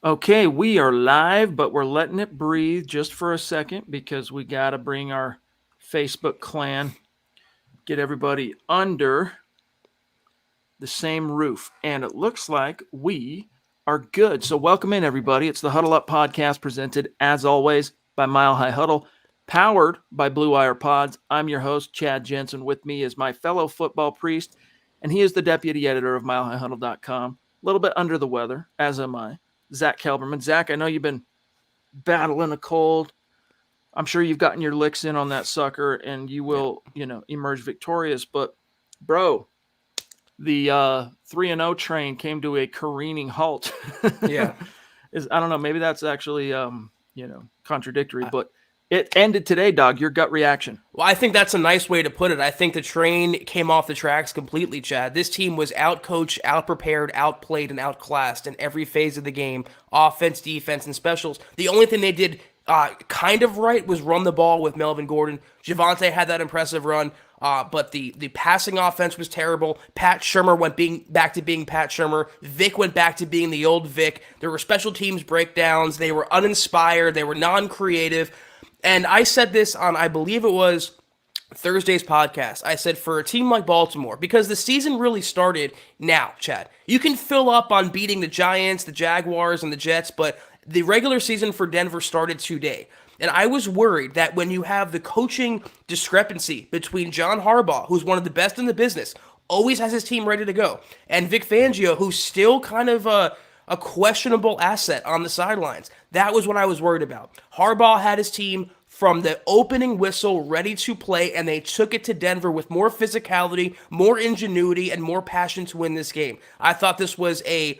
Okay, we are live, but we're letting it breathe just for a second because we got to bring our Facebook clan, get everybody under the same roof. And it looks like we are good. So, welcome in, everybody. It's the Huddle Up podcast presented, as always, by Mile High Huddle, powered by Blue Wire Pods. I'm your host, Chad Jensen. With me is my fellow football priest, and he is the deputy editor of milehighhuddle.com. A little bit under the weather, as am I. Zack Kelberman. Zack, I know you've been battling a cold. I'm sure you've gotten your licks in on that sucker, and you will, emerge victorious. But, bro, the 3-0 train came to a careening halt. Yeah. I don't know. Maybe that's actually, contradictory, but it ended today, dog. Your gut reaction. Well, I think that's a nice way to put it. I think the train came off the tracks completely, Chad. This team was outcoached, outprepared, outplayed, and outclassed in every phase of the game, offense, defense, and specials. The only thing they did kind of right was run the ball with Melvin Gordon. Javonte had that impressive run, but the passing offense was terrible. Pat Shurmur went back to being Pat Shurmur. Vic went back to being the old Vic. There were special teams breakdowns. They were uninspired. They were non-creative. And I said this on, I believe it was Thursday's podcast. I said, for a team like Baltimore, because the season really started now, Chad. You can fill up on beating the Giants, the Jaguars, and the Jets, but the regular season for Denver started today. And I was worried that when you have the coaching discrepancy between John Harbaugh, who's one of the best in the business, always has his team ready to go, and Vic Fangio, who's still kind of a questionable asset on the sidelines. That was what I was worried about. Harbaugh had his team from the opening whistle ready to play, and they took it to Denver with more physicality, more ingenuity, and more passion to win this game. I thought this was a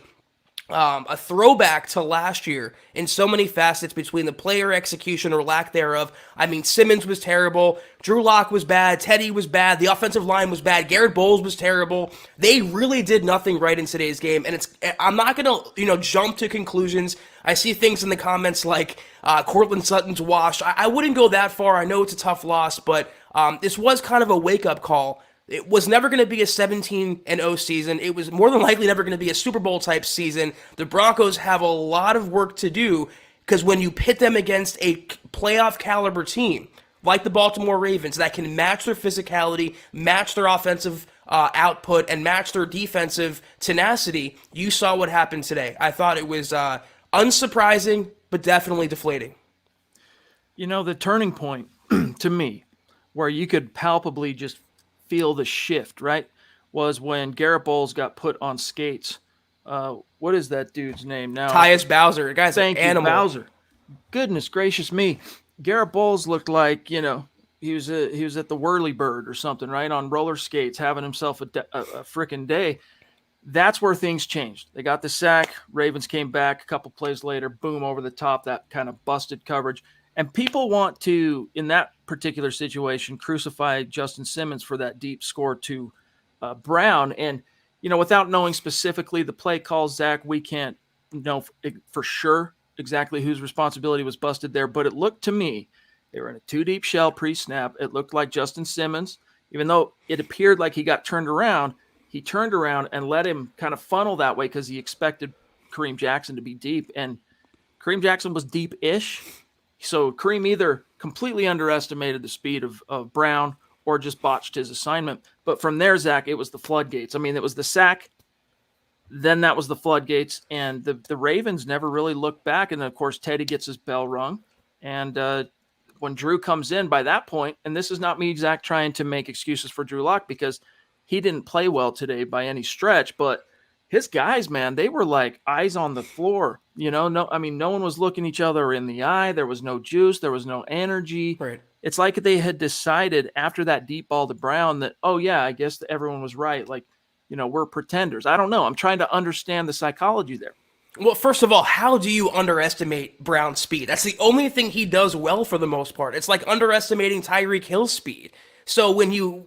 throwback to last year in so many facets between the player execution or lack thereof. I mean, Simmons was terrible. Drew Lock was bad. Teddy was bad. The offensive line was bad. Garrett Bowles was terrible. They really did nothing right in today's game. And I'm not going to, jump to conclusions. I see things in the comments like Cortland Sutton's washed. I wouldn't go that far. I know it's a tough loss, but this was kind of a wake-up call. It was never going to be a 17-0 season. It was more than likely never going to be a Super Bowl type season. The Broncos have a lot of work to do because when you pit them against a playoff caliber team like the Baltimore Ravens that can match their physicality, match their offensive output, and match their defensive tenacity, you saw what happened today. I thought it was unsurprising, but definitely deflating. The turning point to me, where you could palpably just feel the shift, right, was when Garrett Bowles got put on skates. What is that dude's name now? Tyus Bowser. The guy's an animal. Bowser. Goodness gracious me. Garrett Bowles looked like, he was at the Whirly Bird or something, right, on roller skates, having himself a freaking day. That's where things changed. They got the sack. Ravens came back a couple plays later. Boom, over the top, that kind of busted coverage. And people want to, in that particular situation, crucify Justin Simmons for that deep score to Brown. And, without knowing specifically the play calls, Zach, we can't know for sure exactly whose responsibility was busted there. But it looked to me, they were in a two-deep shell pre-snap. It looked like Justin Simmons, even though it appeared like he got turned around, he turned around and let him kind of funnel that way because he expected Kareem Jackson to be deep. And Kareem Jackson was deep-ish. So Kareem either completely underestimated the speed of Brown or just botched his assignment. But from there, Zach, it was the floodgates. I mean, it was the sack, then that was the floodgates, and the Ravens never really looked back. And, of course, Teddy gets his bell rung. And when Drew comes in by that point, and this is not me, Zach, trying to make excuses for Drew Lock because he didn't play well today by any stretch, but his guys, man, they were like eyes on the floor. No one was looking each other in the eye. There was no juice. There was no energy. Right. It's like they had decided after that deep ball to Brown that, oh, yeah, I guess everyone was right. Like, we're pretenders. I don't know. I'm trying to understand the psychology there. Well, first of all, how do you underestimate Brown's speed? That's the only thing he does well for the most part. It's like underestimating Tyreek Hill's speed. So when you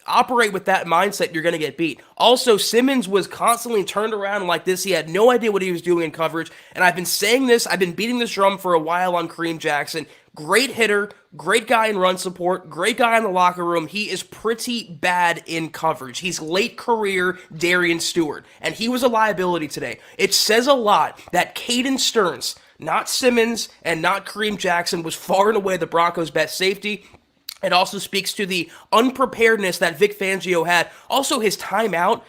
operate with that mindset, you're going to get beat. Also, Simmons was constantly turned around like this. He had no idea what he was doing in coverage. And I've been saying this, I've been beating this drum for a while on Kareem Jackson. Great hitter, great guy in run support, great guy in the locker room. He is pretty bad in coverage. He's late career Darian Stewart, and he was a liability today. It says a lot that Caden Stearns, not Simmons and not Kareem Jackson, was far and away the Broncos' best safety. It also speaks to the unpreparedness that Vic Fangio had. Also, his timeout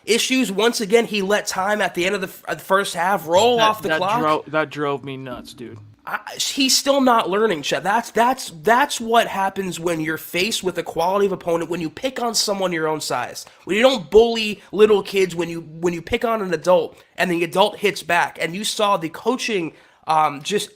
issues. Once again, he let time at the end of the first half roll off the clock. That drove me nuts, dude. He's still not learning, Chet. That's what happens when you're faced with a quality of opponent, when you pick on someone your own size. When you don't bully little kids, when you pick on an adult and the adult hits back. And you saw the coaching just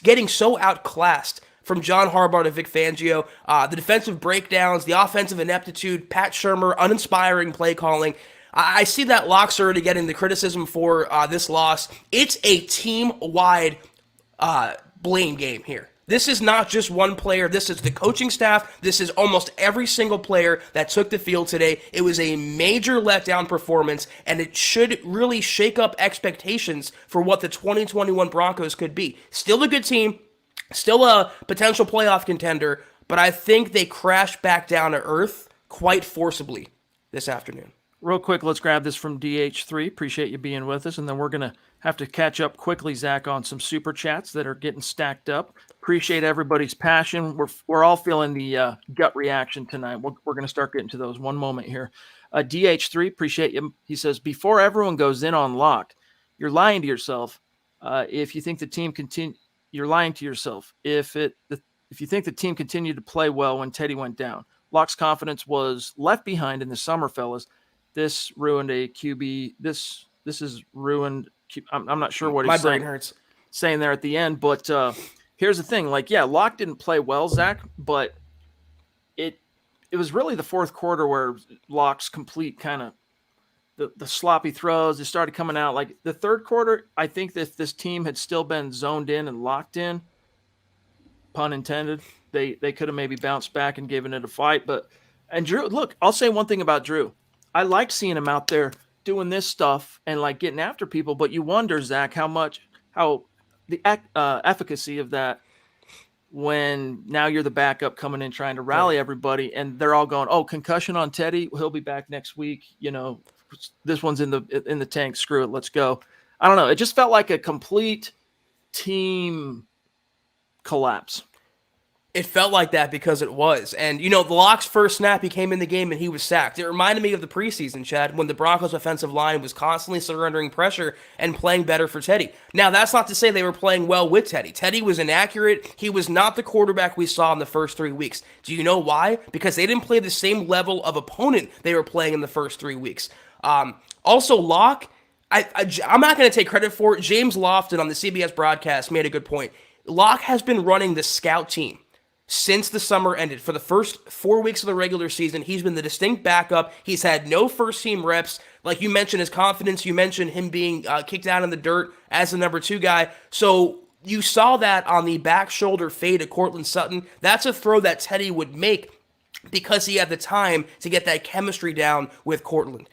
getting so outclassed from John Harbaugh to Vic Fangio. The defensive breakdowns, the offensive ineptitude, Pat Shurmur, uninspiring play calling. I see that Locke's already getting the criticism for this loss. It's a team-wide blame game here. This is not just one player. This is the coaching staff. This is almost every single player that took the field today. It was a major letdown performance, and it should really shake up expectations for what the 2021 Broncos could be. Still a good team, still a potential playoff contender, but I think they crashed back down to earth quite forcibly this afternoon. Real quick, let's grab this from DH3. Appreciate you being with us. And then we're going to have to catch up quickly, Zach, on some super chats that are getting stacked up. Appreciate everybody's passion. We're all feeling the gut reaction tonight. We're going to start getting to those. One moment here. DH3, appreciate you. He says, before everyone goes in on Locke, you're lying to yourself. If you think the team you're lying to yourself. If you think the team continued to play well when Teddy went down, Locke's confidence was left behind in the summer, fellas. This ruined a QB. This is ruined. I'm not sure what he's saying. My brain hurts. Saying there at the end, but here's the thing. Locke didn't play well, Zach, but it was really the fourth quarter where Locke's complete kind of the sloppy throws. It started coming out. Like the third quarter, I think that if this team had still been zoned in and locked in, pun intended, they could have maybe bounced back and given it a fight. And Drew, look, I'll say one thing about Drew. I liked seeing him out there doing this stuff and like getting after people, but you wonder, Zach, how the efficacy of that when now you're the backup coming in trying to rally everybody and they're all going, oh, concussion on Teddy, he'll be back next week. This one's in the tank. Screw it. Let's go. I don't know. It just felt like a complete team collapse. It felt like that because it was. And, the Locke's first snap, he came in the game and he was sacked. It reminded me of the preseason, Chad, when the Broncos offensive line was constantly surrendering pressure and playing better for Teddy. Now, that's not to say they were playing well with Teddy. Teddy was inaccurate. He was not the quarterback we saw in the first 3 weeks. Do you know why? Because they didn't play the same level of opponent they were playing in the first 3 weeks. Also, Locke, I'm not going to take credit for it. James Lofton on the CBS broadcast made a good point. Locke has been running the scout team since the summer ended. For the first 4 weeks of the regular season, he's been the distinct backup. He's had no first-team reps. Like you mentioned, his confidence. You mentioned him being kicked out in the dirt as the number 2 guy. So you saw that on the back shoulder fade to Courtland Sutton. That's a throw that Teddy would make because he had the time to get that chemistry down with Courtland.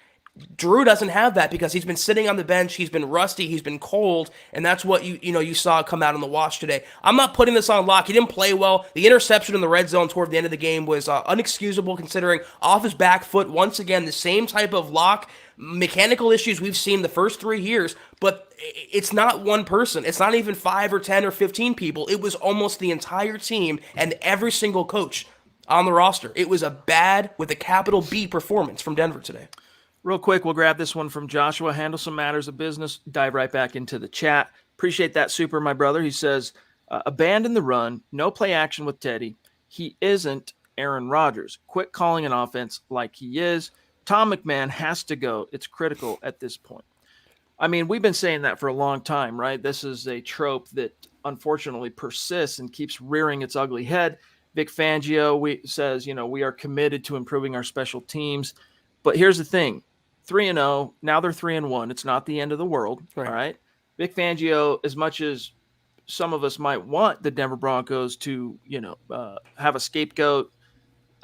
Drew doesn't have that because he's been sitting on the bench, he's been rusty, he's been cold, and that's what you saw come out on the wash today. I'm not putting this on Locke. He didn't play well. The interception in the red zone toward the end of the game was unexcusable considering off his back foot, once again, the same type of Locke mechanical issues we've seen the first 3 years, but it's not one person. It's not even 5 or 10 or 15 people. It was almost the entire team and every single coach on the roster. It was a bad, with a capital B, performance from Denver today. Real quick, we'll grab this one from Joshua. Handle some matters of business. Dive right back into the chat. Appreciate that, super, my brother. He says, abandon the run. No play action with Teddy. He isn't Aaron Rodgers. Quit calling an offense like he is. Tom McMahon has to go. It's critical at this point. I mean, we've been saying that for a long time, right? This is a trope that unfortunately persists and keeps rearing its ugly head. Vic Fangio says, we are committed to improving our special teams. But here's the thing. 3-0. Now they're 3-1. It's not the end of the world. Right. All right. Vic Fangio, as much as some of us might want the Denver Broncos to, have a scapegoat,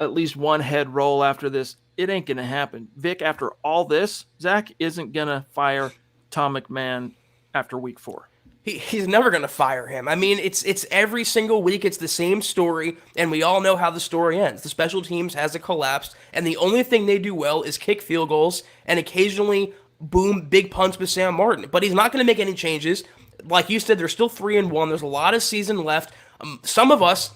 at least one head roll after this. It ain't going to happen. Vic, after all this, Zach isn't going to fire Tom McMahon after week 4. He's never going to fire him. I mean, it's every single week. It's the same story, and we all know how the story ends. The special teams hasn't collapsed, and the only thing they do well is kick field goals and occasionally boom big punts with Sam Martin. But he's not going to make any changes. Like you said, they're still 3-1. There's a lot of season left. Some of us,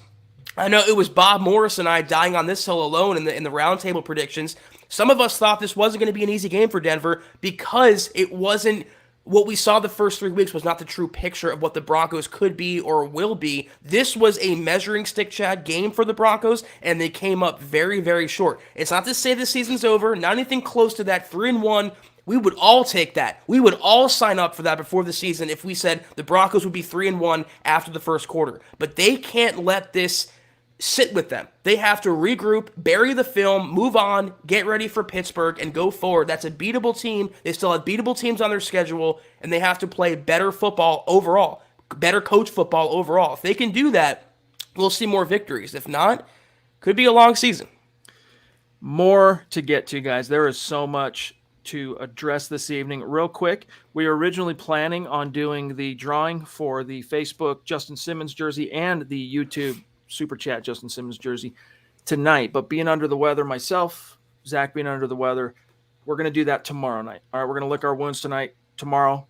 I know it was Bob Morris and I dying on this hill alone in the roundtable predictions. Some of us thought this wasn't going to be an easy game for Denver because it wasn't. What we saw the first 3 weeks was not the true picture of what the Broncos could be or will be. This was a measuring stick, Chad, game for the Broncos, and they came up very, very short. It's not to say the season's over, not anything close to that. 3-1, we would all take that. We would all sign up for that before the season if we said the Broncos would be 3-1 after the first quarter. But they can't let this sit with them. They have to regroup, bury the film, move on, get ready for Pittsburgh, and go forward. That's a beatable team. They still have beatable teams on their schedule, and they have to play better football overall, better coach football overall. If they can do that, we'll see more victories. If not, could be a long season. More to get to, guys. There is so much to address this evening. Real quick, we were originally planning on doing the drawing for the Facebook Justin Simmons jersey and the YouTube Super Chat Justin Simmons jersey tonight, but being under the weather myself, Zach being under the weather, we're going to do that tomorrow night. All right, we're going to lick our wounds tonight. Tomorrow,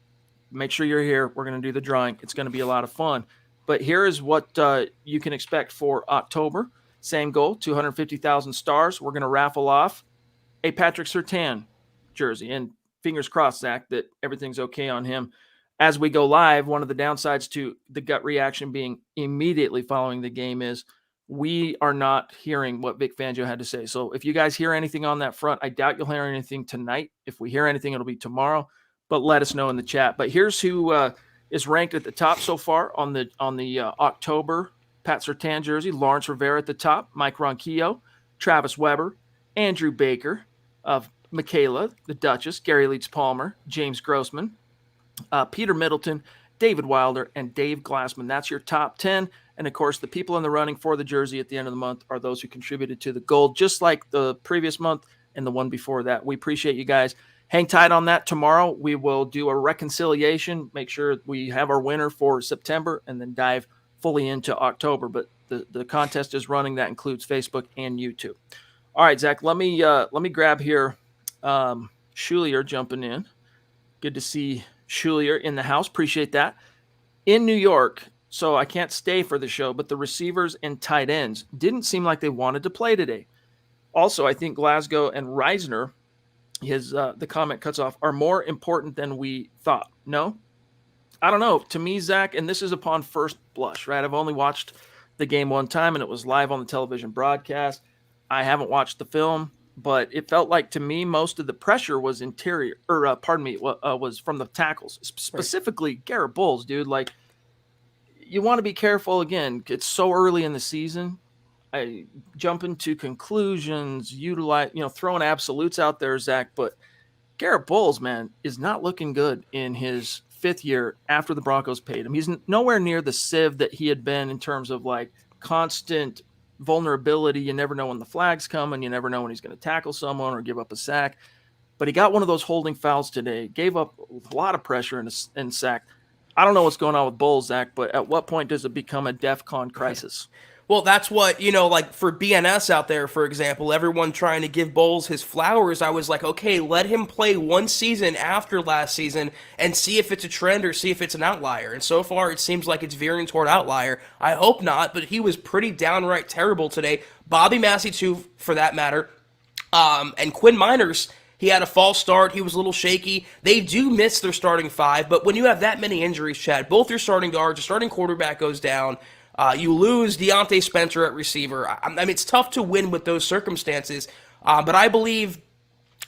make sure you're here. We're going to do the drawing. It's going to be a lot of fun. But here is what you can expect for October. Same goal, 250,000 stars. We're going to raffle off a Patrick Surtain jersey. And fingers crossed, Zach, that everything's okay on him. As we go live, one of the downsides to the gut reaction being immediately following the game is we are not hearing what Vic Fangio had to say. So if you guys hear anything on that front, I doubt you'll hear anything tonight. If we hear anything, it'll be tomorrow. But let us know in the chat. But here's who is ranked at the top so far on the October Pat Surtain jersey. Lawrence Rivera at the top, Mike Ronquillo, Travis Weber, Andrew Baker, Michaela, the Duchess, Gary Leeds Palmer, James Grossman, Peter Middleton, David Wilder, and Dave Glassman. That's your top 10. And, of course, the people in the running for the jersey at the end of the month are those who contributed to the gold, just like the previous month and the one before that. We appreciate you guys. Hang tight on that. Tomorrow we will do a reconciliation, make sure we have our winner for September, and then dive fully into October. But the contest is running. That includes Facebook and YouTube. All right, Zach, let me grab here Schulier jumping in. Good to see Schulier in the house. Appreciate that. In New York, so I can't stay for the show, but the receivers and tight ends didn't seem like they wanted to play today. Also, I think Glasgow and Reisner, the comment cuts off, are more important than we thought. No? I don't know. To me, Zach, and this is upon first blush, right? I've only watched the game one time, and it was live on the television broadcast. I haven't watched the film. But it felt like to me most of the pressure was was from the tackles, specifically Garrett Bowles, dude. Like, you want to be careful. Again, it's so early in the season. I jump into conclusions, throwing absolutes out there, Zach. But Garrett Bowles, man, is not looking good in his 5th year after the Broncos paid him. He's nowhere near the sieve that he had been in terms of like constant vulnerability. You never know when the flag's coming. You never know when he's going to tackle someone or give up a sack. But he got one of those holding fouls today, gave up a lot of pressure and sack. I don't know what's going on with Bowles, Zach, but at what point does it become a DEFCON crisis? Well, that's what, like for BNS out there, for example, everyone trying to give Bowles his flowers. I was like, okay, let him play one season after last season and see if it's a trend or see if it's an outlier. And so far, it seems like it's veering toward outlier. I hope not, but he was pretty downright terrible today. Bobby Massey, too, for that matter. And Quinn Miners, he had a false start. He was a little shaky. They do miss their starting 5, but when you have that many injuries, Chad, both your starting guards, your starting quarterback goes down. You lose Deontay Spencer at receiver. I mean, it's tough to win with those circumstances, but I believe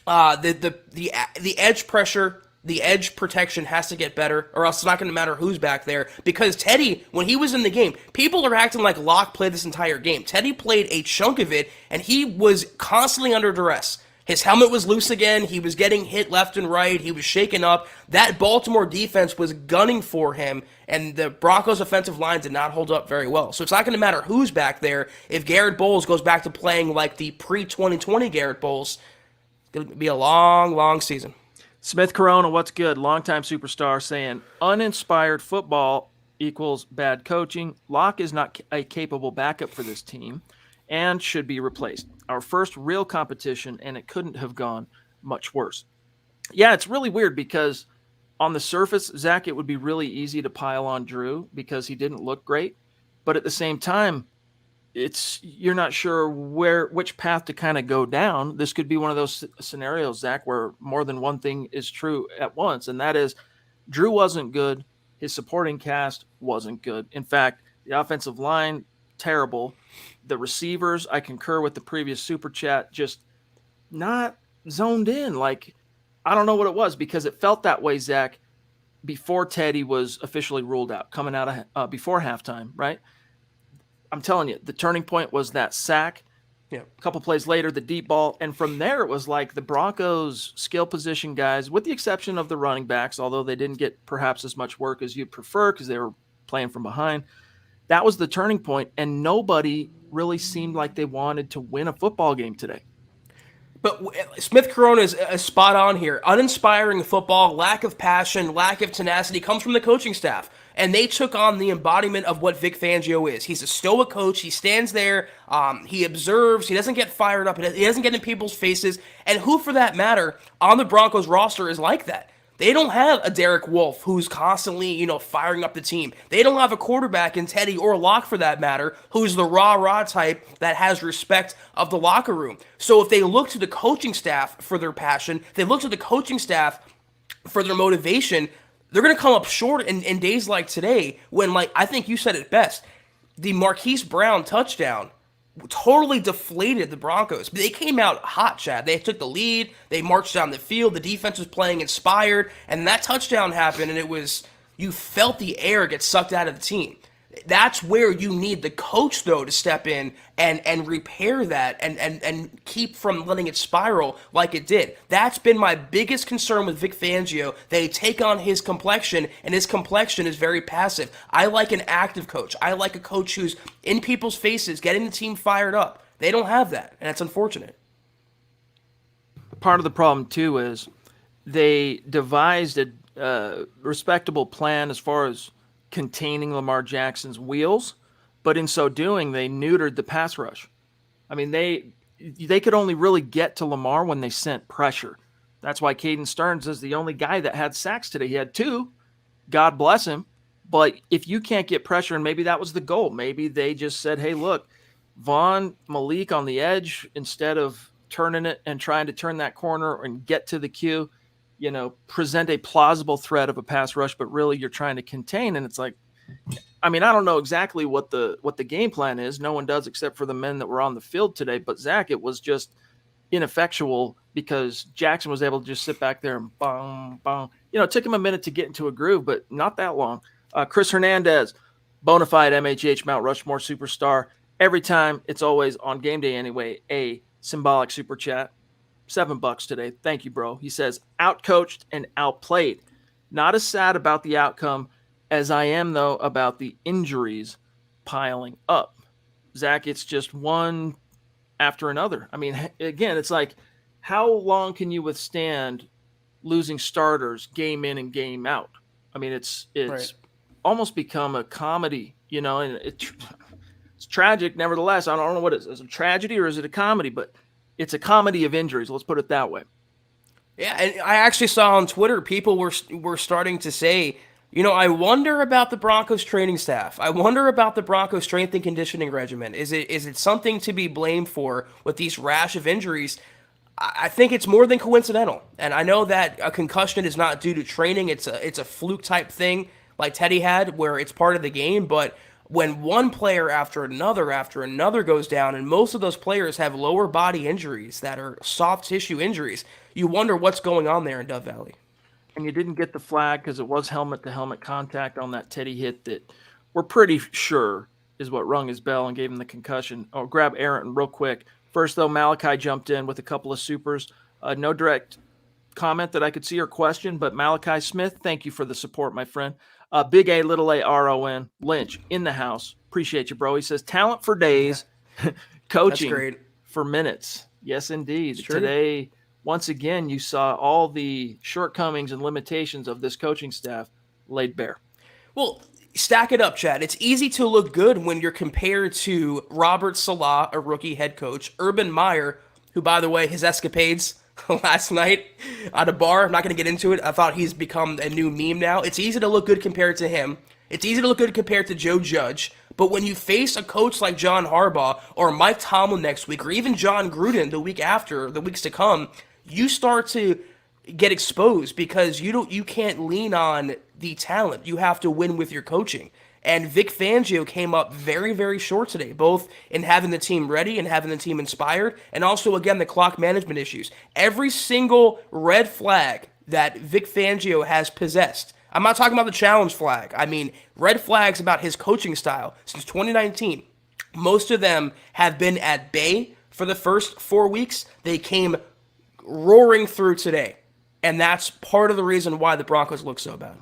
the edge pressure, the edge protection has to get better, or else it's not going to matter who's back there. Because Teddy, when he was in the game, people are acting like Locke played this entire game. Teddy played a chunk of it, and he was constantly under duress. His helmet was loose again. He was getting hit left and right. He was shaken up. That Baltimore defense was gunning for him, and the Broncos' offensive line did not hold up very well. So it's not going to matter who's back there. If Garrett Bowles goes back to playing like the pre-2020 Garrett Bowles, it's going to be a long, long season. Smith Corona, what's good? Longtime superstar saying uninspired football equals bad coaching. Locke is not a capable backup for this team and should be replaced. Our first real competition, and it couldn't have gone much worse. Yeah, it's really weird because on the surface, Zach, it would be really easy to pile on Drew because he didn't look great. But at the same time, you're not sure which path to kind of go down. This could be one of those scenarios, Zach, where more than one thing is true at once, and that is Drew wasn't good. His supporting cast wasn't good. In fact, the offensive line, terrible. The receivers, I concur with the previous super chat, just not zoned in. Like, I don't know what it was because it felt that way, Zach, before Teddy was officially ruled out, coming out of before halftime, right? I'm telling you, the turning point was that sack. Yeah. A couple plays later, the deep ball. And from there, it was like the Broncos skill position guys, with the exception of the running backs, although they didn't get perhaps as much work as you'd prefer because they were playing from behind. That was the turning point, and nobody really seemed like they wanted to win a football game today. But Smith Corona is spot on here. Uninspiring football, lack of passion, lack of tenacity comes from the coaching staff. And they took on the embodiment of what Vic Fangio is. He's a stoic coach. He stands there. He observes. He doesn't get fired up. He doesn't get in people's faces. And who, for that matter, on the Broncos roster is like that? They don't have a Derek Wolfe who's constantly, firing up the team. They don't have a quarterback in Teddy or Locke, for that matter, who's the rah-rah type that has respect of the locker room. So if they look to the coaching staff for their passion, they look to the coaching staff for their motivation, they're going to come up short in days like today when, I think you said it best, the Marquise Brown touchdown totally deflated the Broncos. They came out hot, Chad. They took the lead. They marched down the field. The defense was playing inspired. And that touchdown happened, and you felt the air get sucked out of the team. That's where you need the coach, though, to step in and repair that and keep from letting it spiral like it did. That's been my biggest concern with Vic Fangio. They take on his complexion, and his complexion is very passive. I like an active coach. I like a coach who's in people's faces, getting the team fired up. They don't have that, and it's unfortunate. Part of the problem, too, is they devised a respectable plan as far as containing Lamar Jackson's wheels, but in so doing, they neutered the pass rush. I mean, they could only really get to Lamar when they sent pressure. That's why Caden Stearns is the only guy that had sacks today. He had 2. God bless him. But if you can't get pressure, and maybe that was the goal, maybe they just said, hey, look, Vaughn, Malik on the edge, instead of turning it and trying to turn that corner and get to the queue, present a plausible threat of a pass rush, but really you're trying to contain. And it's like, I mean, I don't know exactly what the game plan is. No one does except for the men that were on the field today. But Zach, it was just ineffectual because Jackson was able to just sit back there and bong, bong. It took him a minute to get into a groove, but not that long. Chris Hernandez, bona fide MHH Mount Rushmore superstar. Every time, it's always on game day anyway, a symbolic super chat. $7 today. Thank you, bro. He says, outcoached and outplayed. Not as sad about the outcome as I am, though, about the injuries piling up. Zach, it's just one after another. I mean, again, it's like, how long can you withstand losing starters game in and game out? I mean, it's right. Almost become a comedy, and it's tragic. Nevertheless, I don't know what it is. Is it a tragedy or is it a comedy? But it's a comedy of injuries. Let's put it that way. Yeah, and I actually saw on Twitter people were starting to say, I wonder about the Broncos training staff. I wonder about the Broncos strength and conditioning regimen. Is it something to be blamed for with these rash of injuries? I think it's more than coincidental. And I know that a concussion is not due to training. It's a fluke type thing like Teddy had where it's part of the game, but when one player after another goes down, and most of those players have lower body injuries that are soft tissue injuries, you wonder what's going on there in Dove Valley. And you didn't get the flag because it was helmet-to-helmet contact on that Teddy hit that we're pretty sure is what rung his bell and gave him the concussion. Oh, grab Aaron real quick. First, though, Malachi jumped in with a couple of supers. No direct comment that I could see or question, but Malachi Smith, thank you for the support, my friend. Big A, little A, R-O-N, Lynch, in the house. Appreciate you, bro. He says, talent for days, coaching for minutes. Yes, indeed. Today, once again, you saw all the shortcomings and limitations of this coaching staff laid bare. Well, stack it up, Chad. It's easy to look good when you're compared to Robert Salah, a rookie head coach, Urban Meyer, who, by the way, his escapades last night at a bar, I'm not going to get into it. I thought he's become a new meme now. It's easy to look good compared to him. It's easy to look good compared to Joe Judge. But when you face a coach like John Harbaugh or Mike Tomlin next week, or even John Gruden the week after, the weeks to come, you start to get exposed because you can't lean on the talent. You have to win with your coaching. And Vic Fangio came up very, very short today, both in having the team ready and having the team inspired, and also, again, the clock management issues. Every single red flag that Vic Fangio has possessed, I'm not talking about the challenge flag. I mean, red flags about his coaching style since 2019. Most of them have been at bay for the first 4 weeks. They came roaring through today. And that's part of the reason why the Broncos look so bad.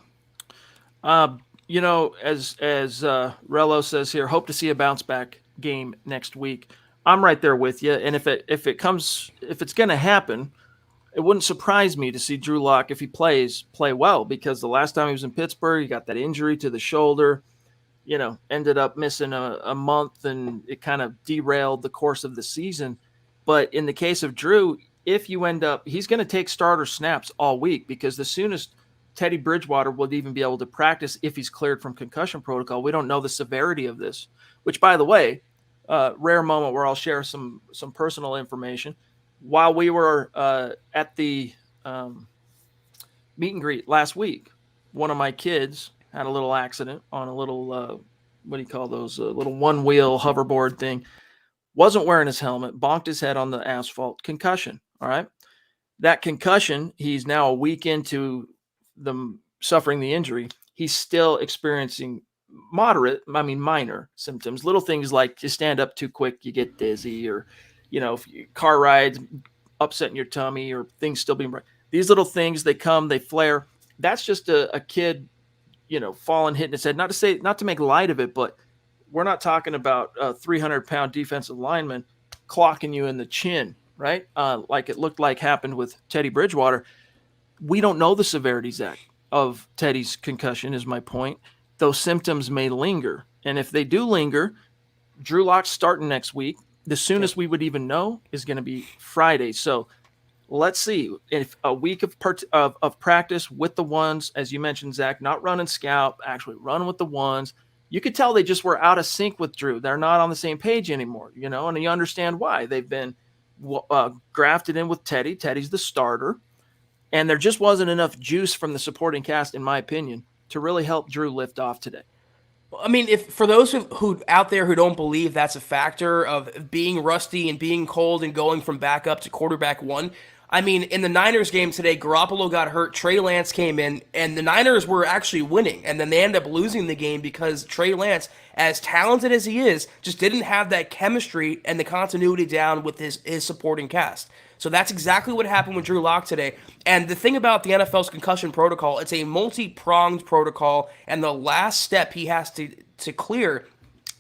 As Rello says here, hope to see a bounce back game next week. I'm right there with you. And if it's going to happen, it wouldn't surprise me to see Drew Lock, if he play well, because the last time he was in Pittsburgh, he got that injury to the shoulder, ended up missing a month, and it kind of derailed the course of the season. But in the case of Drew, if you end up, he's going to take starter snaps all week, because the soonest Teddy Bridgewater would even be able to practice if he's cleared from concussion protocol. We don't know the severity of this, which, by the way, rare moment where I'll share some personal information. While we were at the meet and greet last week, one of my kids had a little accident on a little, what do you call those, little one-wheel hoverboard thing. Wasn't wearing his helmet, bonked his head on the asphalt, concussion, all right? That concussion, he's now a week into suffering the injury. He's still experiencing minor symptoms, little things like you stand up too quick, you get dizzy, or if car rides, upsetting your tummy, or things still being bright. These little things, they come, they flare. That's just a kid, falling, hitting his head. Not to make light of it, but we're not talking about a 300-pound defensive lineman clocking you in the chin, right? Like it looked like happened with Teddy Bridgewater. We don't know the severity, Zach, of Teddy's concussion, is my point. Those symptoms may linger. And if they do linger, Drew Lock's starting next week. The soonest we would even know is going to be Friday. So let's see if a week of practice with the ones, as you mentioned, Zach, not running scout, actually running with the ones. You could tell they just were out of sync with Drew. They're not on the same page anymore, and you understand why. They've been grafted in with Teddy. Teddy's the starter. And there just wasn't enough juice from the supporting cast, in my opinion, to really help Drew lift off today. I mean, if for those who out there who don't believe that's a factor of being rusty and being cold and going from backup to quarterback one, I mean, in the Niners game today, Garoppolo got hurt, Trey Lance came in, and the Niners were actually winning, and then they ended up losing the game because Trey Lance, as talented as he is, just didn't have that chemistry and the continuity down with his supporting cast. So that's exactly what happened with Drew Lock today. And the thing about the NFL's concussion protocol, it's a multi-pronged protocol, and the last step he has to clear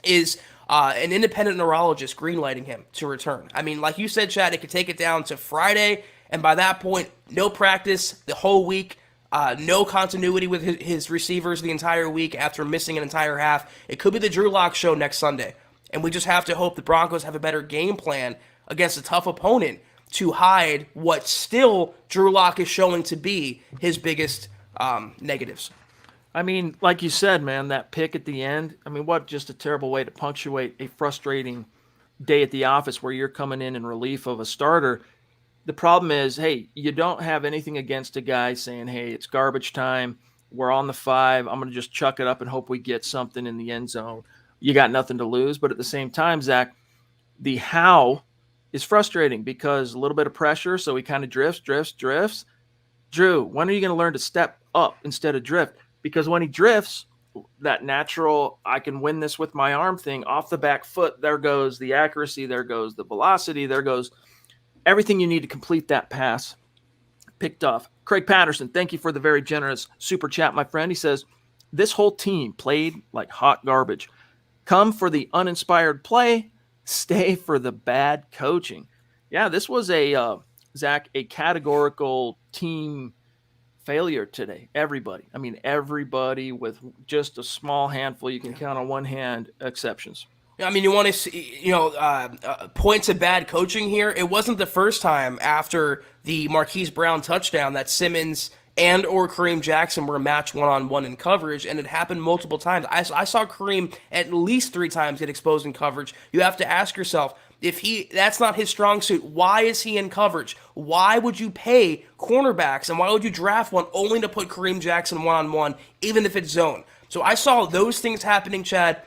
is an independent neurologist greenlighting him to return. I mean, like you said, Chad, it could take it down to Friday, and by that point, no practice the whole week, no continuity with his receivers the entire week after missing an entire half. It could be the Drew Lock show next Sunday, and we just have to hope the Broncos have a better game plan against a tough opponent to hide what still Drew Lock is showing to be his biggest negatives. I mean, like you said, man, that pick at the end, I mean, what just a terrible way to punctuate a frustrating day at the office where you're coming in relief of a starter. The problem is, hey, you don't have anything against a guy saying, hey, it's garbage time, we're on the 5, I'm going to just chuck it up and hope we get something in the end zone. You got nothing to lose. But at the same time, Zach, the how is frustrating because a little bit of pressure, so he kind of drifts. Drew, when are you going to learn to step up instead of drift? Because when he drifts, that natural, I can win this with my arm thing off the back foot. There goes the accuracy. There goes the velocity. There goes everything you need to complete that pass. Picked off. Craig Patterson, thank you for the very generous super chat, my friend. He says, this whole team played like hot garbage. Come for the uninspired play, stay for the bad coaching. Yeah, this was Zach, a categorical team failure today. Everybody with just a small handful, you can count on one hand, exceptions. I mean, you want to see, points of bad coaching here. It wasn't the first time after the Marquise Brown touchdown that Simmons and or Kareem Jackson were matched one-on-one in coverage, and it happened multiple times. I saw Kareem at least 3 times get exposed in coverage. You have to ask yourself, if that's not his strong suit, why is he in coverage? Why would you pay cornerbacks, and why would you draft one only to put Kareem Jackson one-on-one, even if it's zone? So I saw those things happening, Chad.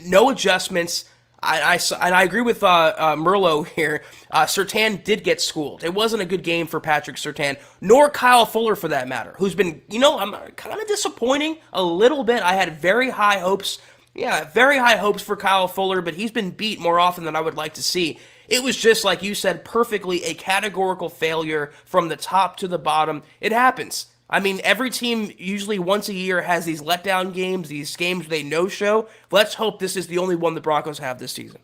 No adjustments. I agree with Merlot here. Surtain did get schooled. It wasn't a good game for Patrick Surtain, nor Kyle Fuller for that matter, who's been, I'm kind of disappointing a little bit. I had very high hopes. Yeah, very high hopes for Kyle Fuller, but he's been beat more often than I would like to see. It was just, like you said, perfectly a categorical failure from the top to the bottom. It happens. I mean, every team usually once a year has these letdown games, these games they no-show. Let's hope this is the only one the Broncos have this season.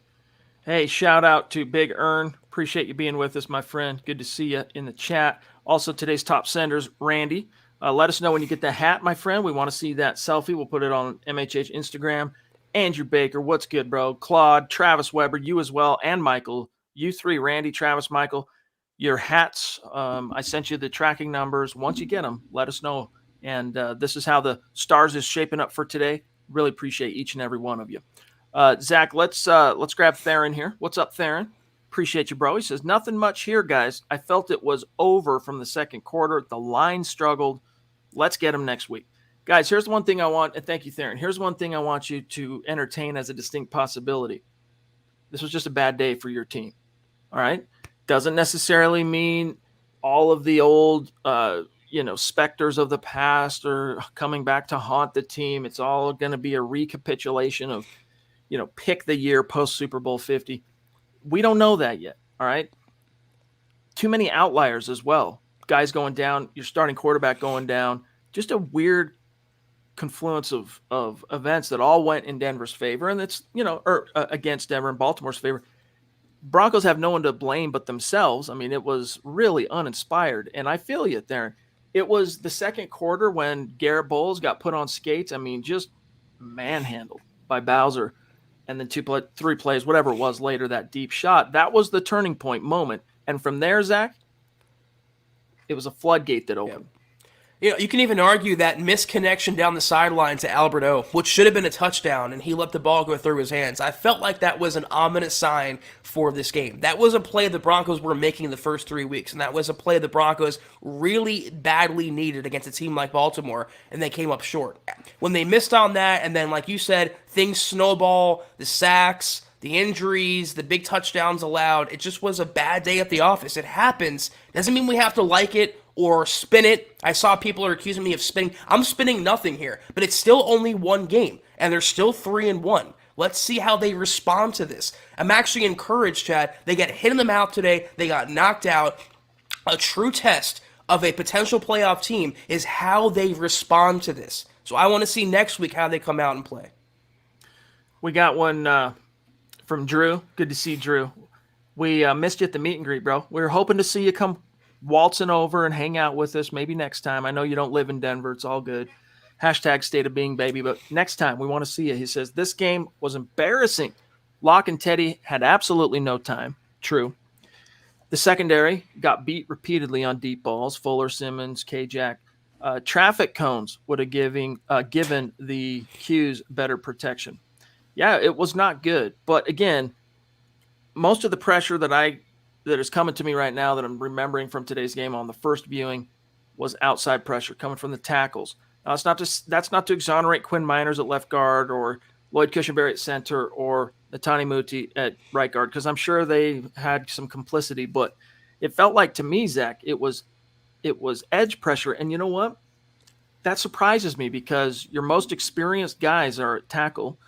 Hey, shout out to Big Earn. Appreciate you being with us, my friend. Good to see you in the chat. Also, today's top senders, Randy. Let us know when you get the hat, my friend. We want to see that selfie. We'll put it on MHH Instagram. Andrew Baker, what's good, bro? Claude, Travis Weber, you as well, and Michael. You three, Randy, Travis, Michael. Your hats, I sent you the tracking numbers. Once you get them, let us know. And this is how the stars is shaping up for today. Really appreciate each and every one of you. Zach, let's grab Theron here. What's up, Theron? Appreciate you, bro. He says, nothing much here, guys. I felt it was over from the second quarter. The line struggled. Let's get them next week. Guys, here's one thing I want, and thank you, Theron. Here's one thing I want you to entertain as a distinct possibility. This was just a bad day for your team. All right? Doesn't necessarily mean all of the old, specters of the past are coming back to haunt the team. It's all going to be a recapitulation of, pick the year post Super Bowl 50. We don't know that yet. All right. Too many outliers as well. Guys going down, your starting quarterback going down. Just a weird confluence of events that all went in Denver's favor, and it's against Denver and Baltimore's favor. Broncos have no one to blame but themselves. I mean, it was really uninspired, and I feel you, Theron. It was the second quarter when Garrett Bowles got put on skates. I mean, just manhandled by Bowser, and then 3 plays, whatever it was later, that deep shot. That was the turning point moment, and from there, Zach, it was a floodgate that opened. Yeah. You can even argue that misconnection down the sideline to Albert O, which should have been a touchdown, and he let the ball go through his hands. I felt like that was an ominous sign for this game. That was a play the Broncos were making the first 3 weeks, and that was a play the Broncos really badly needed against a team like Baltimore, and they came up short. When they missed on that, and then, like you said, things snowball, the sacks, the injuries, the big touchdowns allowed, it just was a bad day at the office. It happens. Doesn't mean we have to like it or spin it. I saw people are accusing me of spinning. I'm spinning nothing here, but it's still only one game, and they're still 3-1. Let's see how they respond to this. I'm actually encouraged, Chad. They got hit in the mouth today. They got knocked out. A true test of a potential playoff team is how they respond to this. So I want to see next week how they come out and play. We got one from Drew. Good to see Drew. We missed you at the meet and greet, bro. We were hoping to see you come waltzing over and hang out with us maybe next time. I know you don't live in Denver. It's all good. Hashtag state of being, baby. But next time we want to see you. He says, this game was embarrassing. Locke and Teddy had absolutely no time. True. The secondary got beat repeatedly on deep balls. Fuller, Simmons, K-Jack. Traffic cones would have given the Qs better protection. Yeah, it was not good. But again, most of the pressure that is coming to me right now that I'm remembering from today's game on the first viewing was outside pressure coming from the tackles. Now, that's not to exonerate Quinn Miners at left guard or Lloyd Cushenberry at center or Netani Muti at right guard, because I'm sure they had some complicity, but it felt like to me, Zach, it was edge pressure. And you know what? that surprises me because your most experienced guys are at tackle.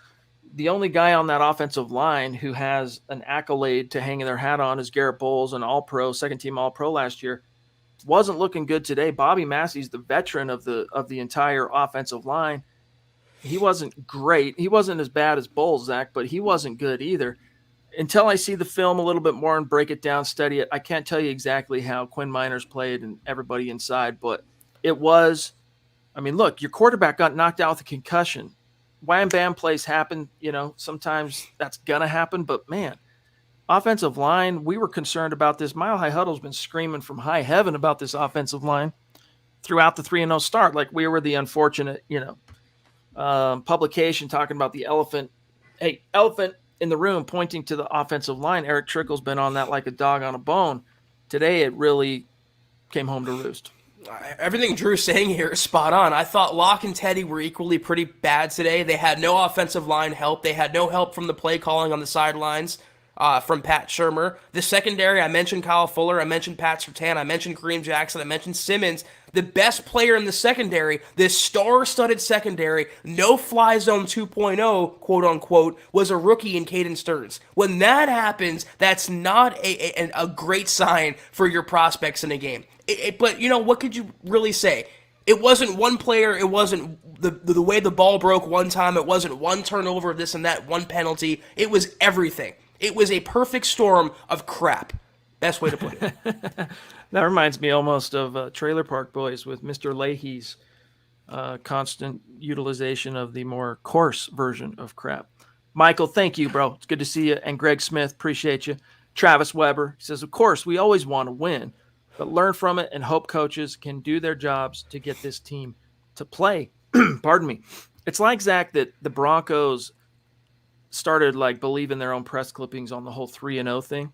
The only guy on that offensive line who has an accolade to hang their hat on is Garrett Bowles, an All-Pro, second-team All-Pro last year. Wasn't looking good today. Bobby Massey's the veteran of the entire offensive line. He wasn't great. He wasn't as bad as Bowles, Zach, but he wasn't good either. Until I see the film a little bit more and break it down, study it, I can't tell you exactly how Quinn Miners played and everybody inside, but it was. I mean, look, your quarterback got knocked out with a concussion. Wham bam plays happen. Sometimes that's gonna happen, but man, offensive line, we were concerned about this. Mile High Huddle's been screaming from high heaven about this offensive line throughout the 3-0 start. Like we were the unfortunate, publication talking about the elephant in the room pointing to the offensive line. Eric Trickle's been on that like a dog on a bone. Today, it really came home to roost. Everything Drew's saying here is spot on. I thought Locke and Teddy were equally pretty bad today. They had no offensive line help. They had no help from the play calling on the sidelines from Pat Shurmur. The secondary, I mentioned Kyle Fuller. I mentioned Pat Surtain. I mentioned Kareem Jackson. I mentioned Simmons. The best player in the secondary, this star-studded secondary, no-fly zone 2.0, quote-unquote, was a rookie in Caden Stearns. When that happens, that's not a great sign for your prospects in a game. But, what could you really say? It wasn't one player. It wasn't the way the ball broke one time. It wasn't one turnover, this and that, one penalty. It was everything. It was a perfect storm of crap. Best way to put it. That reminds me almost of Trailer Park Boys with Mr. Leahy's constant utilization of the more coarse version of crap. Michael, thank you, bro. It's good to see you. And Greg Smith, appreciate you. Travis Weber, he says, of course, we always want to win, but learn from it and hope coaches can do their jobs to get this team to play. Pardon me. It's like, Zach, that the Broncos started like believing their own press clippings on the whole 3-0 thing.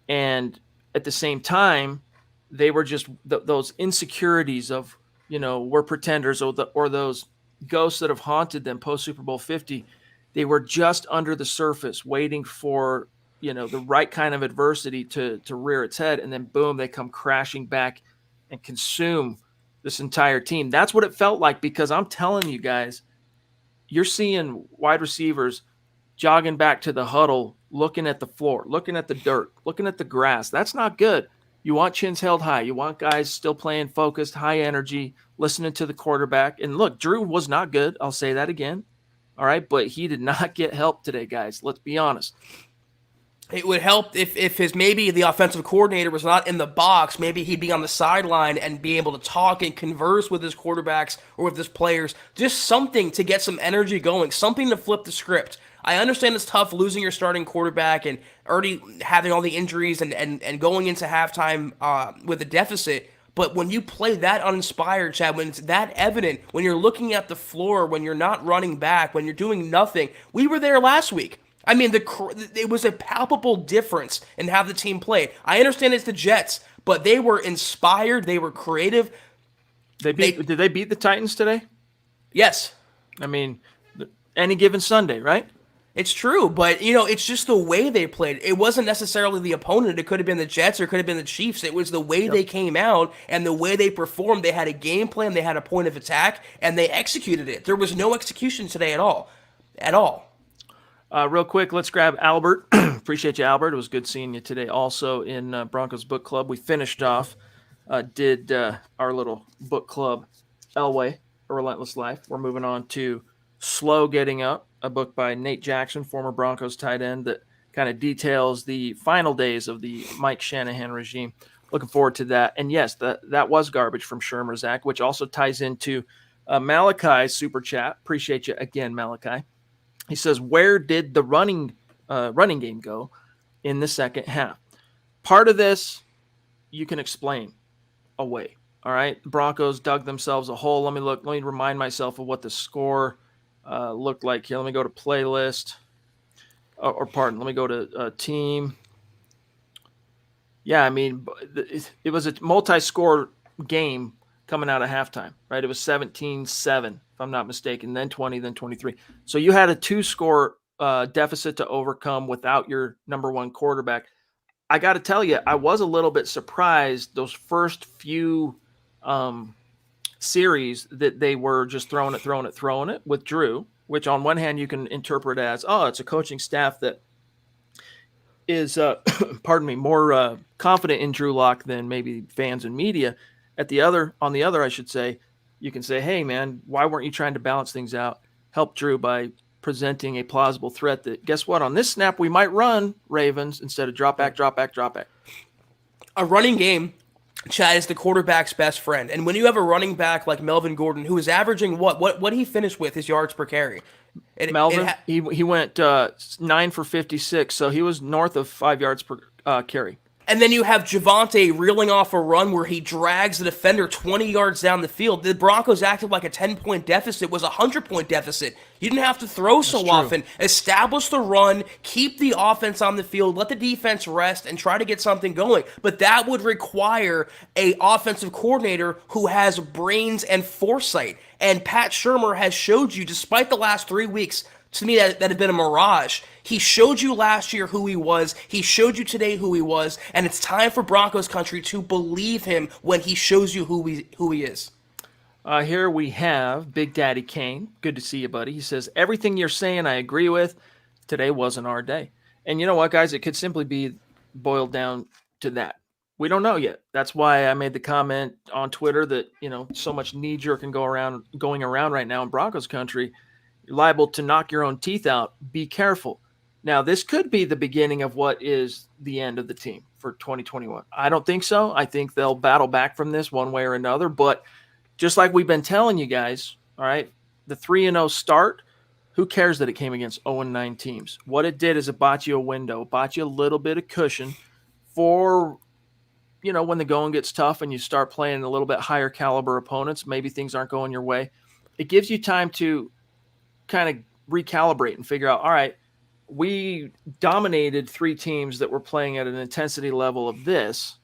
And at the same time, they were just those insecurities of, we're pretenders, or those ghosts that have haunted them post Super Bowl 50. They were just under the surface waiting for, the right kind of adversity to rear its head. And then boom, they come crashing back and consume this entire team. That's what it felt like, because I'm telling you guys, you're seeing wide receivers jogging back to the huddle, looking at the floor, looking at the dirt, looking at the grass. That's not good. You want chins held high. You want guys still playing focused, high energy, listening to the quarterback. And look, Drew was not good. I'll say that again. All right. But he did not get help today, guys. Let's be honest. It would help if maybe the offensive coordinator was not in the box. Maybe he'd be on the sideline and be able to talk and converse with his quarterbacks or with his players. Just something to get some energy going, something to flip the script. I understand it's tough losing your starting quarterback and already having all the injuries and going into halftime with a deficit. But when you play that uninspired, Chad, when it's that evident, when you're looking at the floor, when you're not running back, when you're doing nothing, we were there last week. I mean, it was a palpable difference in how the team played. I understand it's the Jets, but they were inspired. They were creative. Did they beat the Titans today? Yes. I mean, any given Sunday, right? It's true, but, it's just the way they played. It wasn't necessarily the opponent. It could have been the Jets or it could have been the Chiefs. It was the way they came out and the way they performed. They had a game plan. They had a point of attack, and they executed it. There was no execution today at all. At all. Real quick, let's grab Albert. Appreciate you, Albert. It was good seeing you today. Also in Broncos Book Club, we finished off, did our little book club, Elway, A Relentless Life. We're moving on to Slow Getting Up, a book by Nate Jackson, former Broncos tight end, that kind of details the final days of the Mike Shanahan regime. Looking forward to that. And yes, that was garbage from Shurmur, Zach, which also ties into Malachi's super chat. Appreciate you again, Malachi. He says, where did the running game go in the second half? Part of this you can explain away. All right. The Broncos dug themselves a hole. Let me remind myself of what the score looked like here. Let me go to playlist. Let me go to team. Yeah, I mean, it was a multi-score game coming out of halftime, right? It was 17-7, if I'm not mistaken, then 20, then 23. So you had a 2-score deficit to overcome without your number one quarterback. I got to tell you, I was a little bit surprised those first few series that they were just throwing it with Drew, which on one hand you can interpret as, oh, it's a coaching staff that is, pardon me, more confident in Drew Lock than maybe fans and media. On the other, I should say, you can say, hey, man, why weren't you trying to balance things out? Help Drew by presenting a plausible threat that, guess what, on this snap, we might run Ravens instead of drop back. A running game, Chad, is the quarterback's best friend. And when you have a running back like Melvin Gordon, who is averaging what he finished with his yards per carry. Melvin, he went 9 for 56, so he was north of 5 yards per carry. And then you have Javonte reeling off a run where he drags the defender 20 yards down the field. The Broncos acted like a 10-point deficit was a 100-point deficit. You didn't have to throw so often. Establish the run, keep the offense on the field, let the defense rest, and try to get something going. But that would require a offensive coordinator who has brains and foresight. And Pat Shurmur has showed you, despite the last 3 weeks, to me, that had been a mirage. He showed you last year who he was. He showed you today who he was. And it's time for Broncos country to believe him when he shows you who he is. Here we have Big Daddy Kane. Good to see you, buddy. He says, everything you're saying I agree with. Today wasn't our day. And you know what, guys? It could simply be boiled down to that. We don't know yet. That's why I made the comment on Twitter that, so much knee-jerking going around right now in Broncos country. You're liable to knock your own teeth out. Be careful. Now, this could be the beginning of what is the end of the team for 2021. I don't think so. I think they'll battle back from this one way or another. But just like we've been telling you guys, all right, the 3-0 start, who cares that it came against 0-9 teams? What it did is it bought you a window, bought you a little bit of cushion for, when the going gets tough and you start playing a little bit higher caliber opponents, maybe things aren't going your way. It gives you time to kind of recalibrate and figure out, all right, we dominated 3 teams that were playing at an intensity level of this.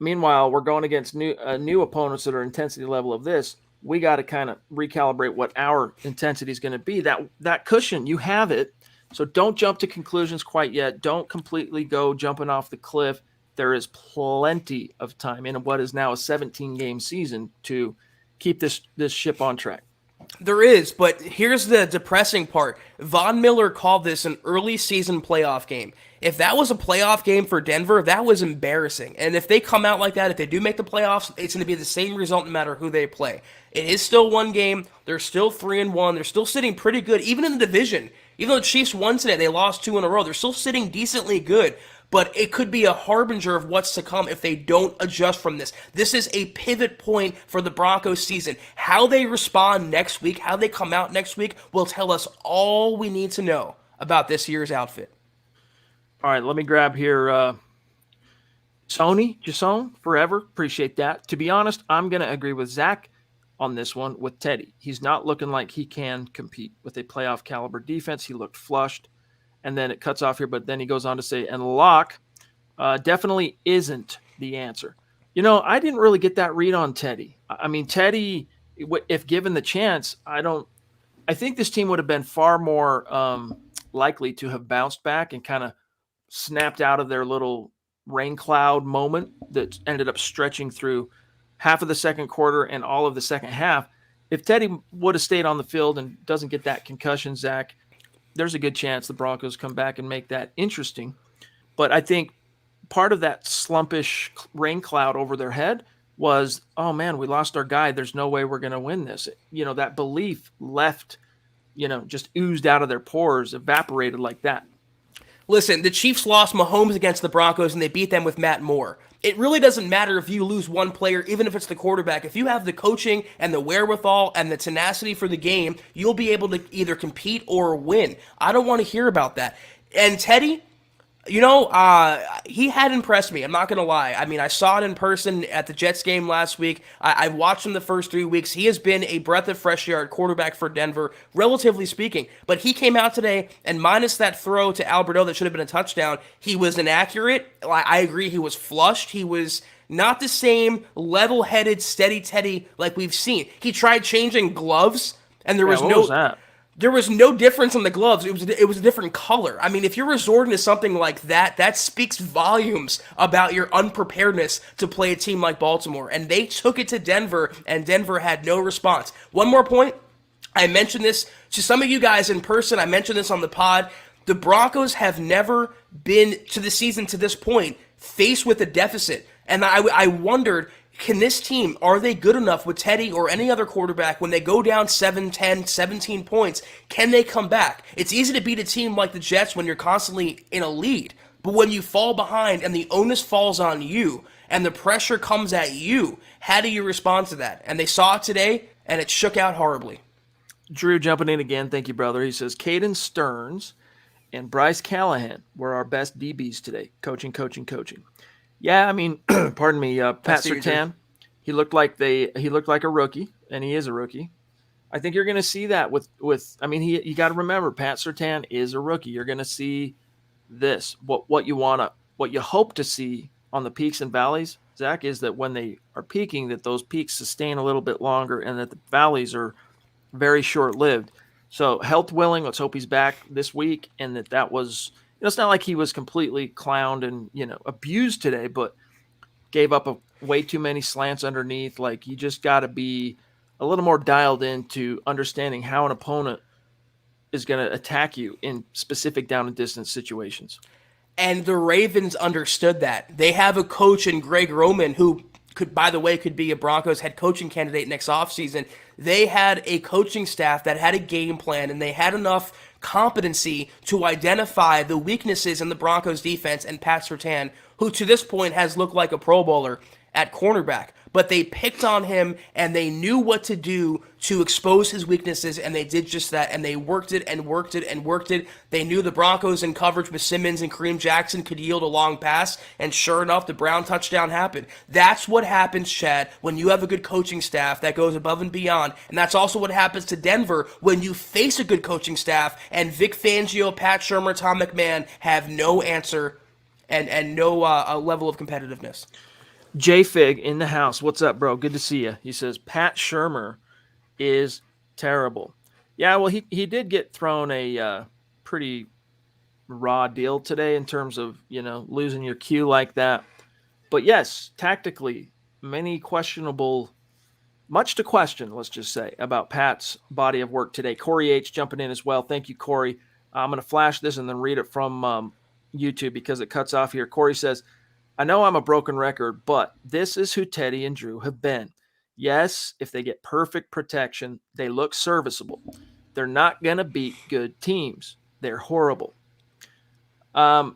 Meanwhile, we're going against new opponents that are intensity level of this. We got to kind of recalibrate what our intensity is going to be. That cushion, you have it. So don't jump to conclusions quite yet. Don't completely go jumping off the cliff. There is plenty of time in what is now a 17-game season to keep this ship on track. There is, but here's the depressing part. Von Miller called this an early season playoff game. If that was a playoff game for Denver, that was embarrassing. And if they come out like that, if they do make the playoffs, it's going to be the same result no matter who they play. It is still one game. They're still 3-1. They're still sitting pretty good, even in the division. Even though the Chiefs won today, they lost 2 in a row. They're still sitting decently good. But it could be a harbinger of what's to come if they don't adjust from this. This is a pivot point for the Broncos season. How they respond next week, how they come out next week, will tell us all we need to know about this year's outfit. All right, let me grab here. Sony, Jason, forever. Appreciate that. To be honest, I'm going to agree with Zach on this one with Teddy. He's not looking like he can compete with a playoff caliber defense. He looked flushed. And then it cuts off here, but then he goes on to say, and Locke definitely isn't the answer. I didn't really get that read on Teddy. I mean, Teddy, if given the chance, I think this team would have been far more likely to have bounced back and kind of snapped out of their little rain cloud moment that ended up stretching through half of the second quarter and all of the second half. If Teddy would have stayed on the field and doesn't get that concussion, Zach, there's a good chance the Broncos come back and make that interesting. But I think part of that slumpish rain cloud over their head was, oh, man, we lost our guy. There's no way we're going to win this. That belief left, just oozed out of their pores, evaporated like that. Listen, the Chiefs lost Mahomes against the Broncos, and they beat them with Matt Moore. It really doesn't matter if you lose one player, even if it's the quarterback. If you have the coaching and the wherewithal and the tenacity for the game, you'll be able to either compete or win. I don't want to hear about that. And Teddy, he had impressed me. I'm not going to lie. I mean, I saw it in person at the Jets game last week. I watched him the first 3 weeks. He has been a breath of fresh air at quarterback for Denver, relatively speaking. But he came out today, and minus that throw to Alberto that should have been a touchdown, he was inaccurate. I agree, he was flushed. He was not the same level-headed, steady Teddy like we've seen. He tried changing gloves, and there was what no... was that? There was no difference on the gloves. It was a different color. I mean, if you're resorting to something like that, that speaks volumes about your unpreparedness to play a team like Baltimore. And they took it to Denver, and Denver had no response. One more point. I mentioned this to some of you guys in person. I mentioned this on the pod. The Broncos have never been to the season to this point faced with a deficit. And I wondered, can this team, are they good enough with Teddy or any other quarterback when they go down 7, 10, 17 points? Can they come back? It's easy to beat a team like the Jets when you're constantly in a lead. But when you fall behind and the onus falls on you and the pressure comes at you, how do you respond to that? And they saw it today, and it shook out horribly. Drew jumping in again. Thank you, brother. He says, Caden Stearns and Bryce Callahan were our best DBs today. Coaching. Yeah, I mean, pardon me, Pat Surtain. He looked like a rookie, and he is a rookie. I think you're going to see that with. I mean, you got to remember, Pat Surtain is a rookie. You're going to see this. What you hope to see on the peaks and valleys, Zach, is that when they are peaking, that those peaks sustain a little bit longer, and that the valleys are very short-lived. So health willing, let's hope he's back this week, and that was. It's not like he was completely clowned and, abused today, but gave up way too many slants underneath. Like, you just got to be a little more dialed into understanding how an opponent is going to attack you in specific down and distance situations. And the Ravens understood that. They have a coach in Greg Roman who could be a Broncos head coaching candidate next offseason. They had a coaching staff that had a game plan, and they had enough competency to identify the weaknesses in the Broncos defense and Pat Surtain, who to this point has looked like a Pro Bowler at cornerback. But they picked on him, and they knew what to do to expose his weaknesses, and they did just that, and they worked it and worked it and worked it. They knew the Broncos in coverage with Simmons and Kareem Jackson could yield a long pass, and sure enough, the Brown touchdown happened. That's what happens, Chad, when you have a good coaching staff that goes above and beyond, and that's also what happens to Denver when you face a good coaching staff, and Vic Fangio, Pat Shurmur, Tom McMahon have no answer and no level of competitiveness. J-Fig in the house. What's up, bro? Good to see you. He says, Pat Shurmur is terrible. Yeah, well, he did get thrown a pretty raw deal today in terms of, losing your cue like that. But yes, tactically, much to question, let's just say, about Pat's body of work today. Corey H. jumping in as well. Thank you, Corey. I'm going to flash this and then read it from YouTube because it cuts off here. Corey says, I know I'm a broken record, but this is who Teddy and Drew have been. Yes, if they get perfect protection, they look serviceable. They're not going to beat good teams. They're horrible.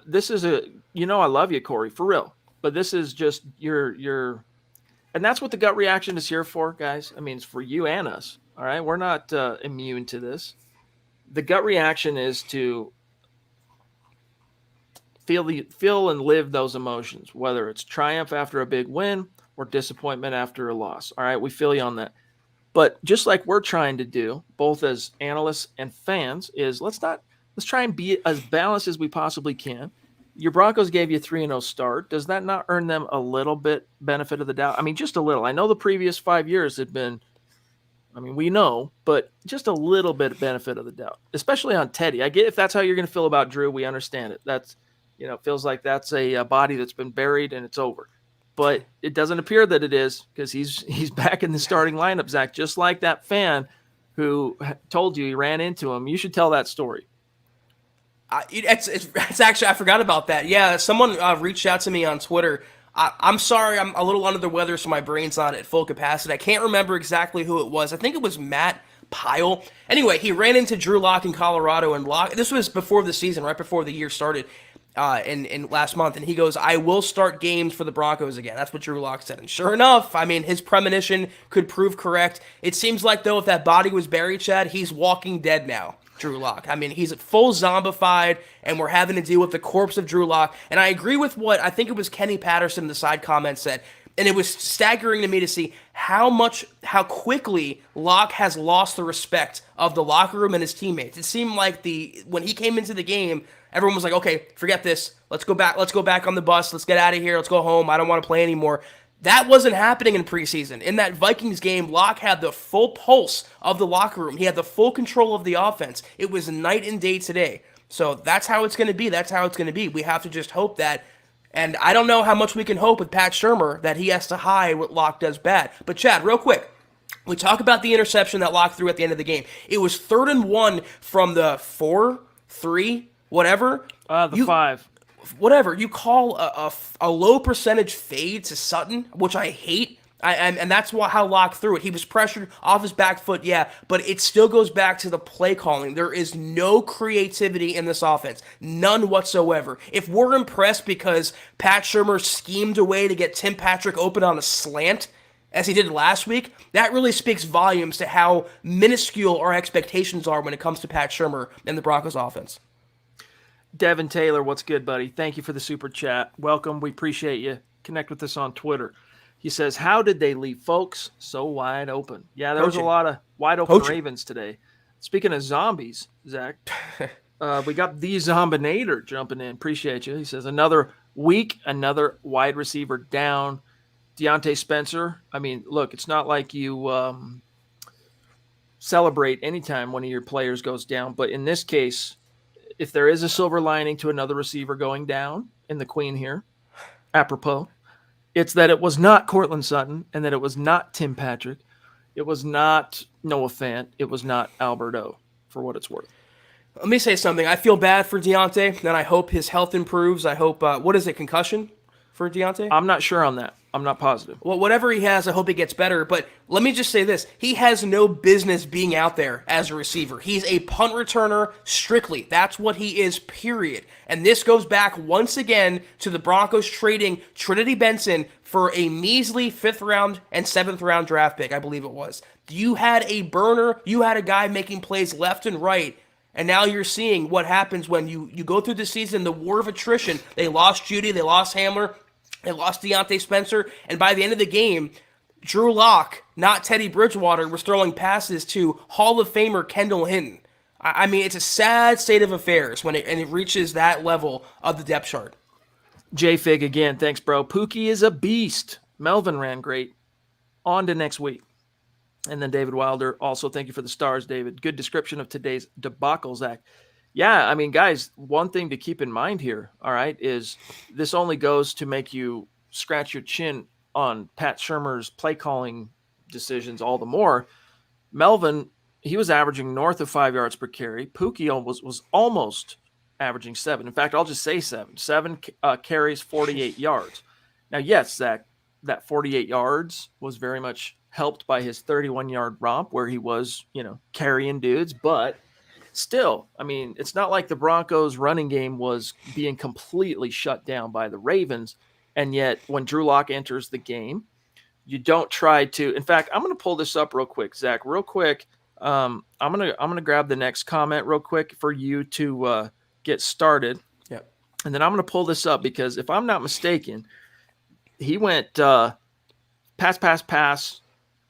This is I love you, Corey, for real. But this is just your, and that's what the gut reaction is here for, guys. I mean, it's for you and us. All right, we're not immune to this. The gut reaction is to feel and live those emotions, whether it's triumph after a big win or disappointment after a loss. All right, we feel you on that. But just like we're trying to do, both as analysts and fans, is let's try and be as balanced as we possibly can. Your Broncos gave you a 3-0 start. Does that not earn them a little bit benefit of the doubt? I mean, just a little. I know the previous 5 years had been, we know, but just a little bit benefit of the doubt, especially on Teddy. I get if that's how you're going to feel about Drew, we understand it. That's, it feels like that's a body that's been buried and it's over. But it doesn't appear that it is because he's back in the starting lineup, Zach, just like that fan who told you he ran into him. You should tell that story. It's actually, I forgot about that. Yeah, someone reached out to me on Twitter. I'm sorry, I'm a little under the weather, so my brain's not at full capacity. I can't remember exactly who it was. I think it was Matt Pyle. Anyway, he ran into Drew Lock in Colorado, and Lock, this was before the season, right before the year started. In last month, and he goes, I will start games for the Broncos again. That's what Drew Lock said. And sure enough, his premonition could prove correct. It seems like, though, if that body was buried, Chad, he's walking dead now, Drew Lock. He's full zombified, and we're having to deal with the corpse of Drew Lock. And I agree with what I think it was Kenny Patterson in the side comment said. And it was staggering to me to see how quickly Lock has lost the respect of the locker room and his teammates. It seemed like when he came into the game, everyone was like, okay, forget this. Let's go back on the bus. Let's get out of here. Let's go home. I don't want to play anymore. That wasn't happening in preseason. In that Vikings game, Locke had the full pulse of the locker room. He had the full control of the offense. It was night and day today. So that's how it's going to be. That's how it's going to be. We have to just hope that. And I don't know how much we can hope with Pat Shurmur that he has to hide what Locke does bad. But Chad, real quick, we talk about the interception that Locke threw at the end of the game. It was 3rd and 1 from the 4, 3, whatever. The 5. Whatever. You call a low percentage fade to Sutton, which I hate. And that's how Locke threw it. He was pressured off his back foot, yeah, but it still goes back to the play calling. There is no creativity in this offense. None whatsoever. If we're impressed because Pat Shurmur schemed a way to get Tim Patrick open on a slant, as he did last week, that really speaks volumes to how minuscule our expectations are when it comes to Pat Shurmur and the Broncos offense. Devin Taylor, what's good, buddy? Thank you for the super chat. Welcome. We appreciate you. Connect with us on Twitter. He says, how did they leave folks so wide open? Yeah, there was a lot of wide open Ravens today. Speaking of zombies, Zach, we got the Zombinator jumping in. Appreciate you. He says, another week, another wide receiver down. Deontay Spencer, I mean, look, it's not like you celebrate anytime one of your players goes down, but in this case, if there is a silver lining to another receiver going down in the Queen here, apropos, it's that it was not Cortland Sutton and that it was not Tim Patrick. It was not Noah Fant. It was not Alberto, for what it's worth. Let me say something. I feel bad for Deontay, and I hope his health improves. I hope, what is it, concussion for Deontay? I'm not sure on that. I'm not positive. Well, whatever he has, I hope he gets better. But let me just say this. He has no business being out there as a receiver. He's a punt returner strictly. That's what he is, period. And this goes back once again to the Broncos trading Trinity Benson for a measly 5th round and 7th round draft pick, I believe it was. You had a burner. You had a guy making plays left and right. And now you're seeing what happens when you go through the season, the war of attrition. They lost Judy. They lost Hamler. They lost Deontay Spencer, and by the end of the game, Drew Lock, not Teddy Bridgewater, was throwing passes to Hall of Famer Kendall Hinton. I mean, it's a sad state of affairs when it reaches that level of the depth chart. J-Fig again, thanks, bro. Pookie is a beast. Melvin ran great. On to next week. And then David Wilder, also thank you for the stars, David. Good description of today's debacle, Zach. Yeah, I mean, guys, one thing to keep in mind here, all right, is this only goes to make you scratch your chin on Pat Shurmur's play calling decisions all the more. Melvin, he was averaging north of 5 yards per carry. Pookie was almost averaging 7. In fact, I'll just say 7. 7 carries, 48 yards. Now, yes, Zach, that 48 yards was very much helped by his 31-yard romp where he was, carrying dudes, but still, I mean, it's not like the Broncos running game was being completely shut down by the Ravens. And yet when Drew Lock enters the game, you don't try to, in fact, I'm going to pull this up real quick, Zach, real quick. I'm going to grab the next comment real quick for you to get started. Yep. And then I'm going to pull this up because if I'm not mistaken, he went pass.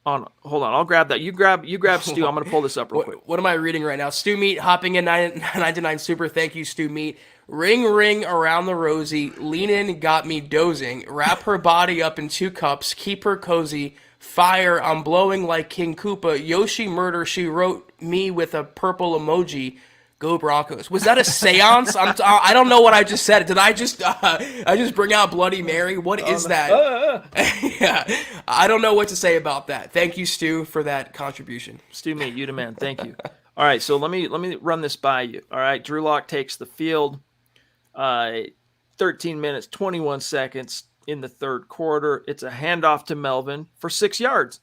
Hold on, I'll grab that. You grab Stu. I'm going to pull this up real quick. What am I reading right now? Stu Meat hopping in 99 super. Thank you, Stu Meat. Ring, ring around the rosy. Lean in, got me dozing. Wrap her body up in 2 cups. Keep her cozy. Fire, I'm blowing like King Koopa. Yoshi murder, she wrote me with a purple emoji. Go Broncos. Was that a seance? I don't know what I just said. Did I just bring out Bloody Mary? What is that? Yeah, I don't know what to say about that. Thank you, Stu, for that contribution. Stu, mate, you the man. Thank you. All right, so let me run this by you. All right, Drew Lock takes the field. 13 minutes, 21 seconds in the third quarter. It's a handoff to Melvin for 6 yards.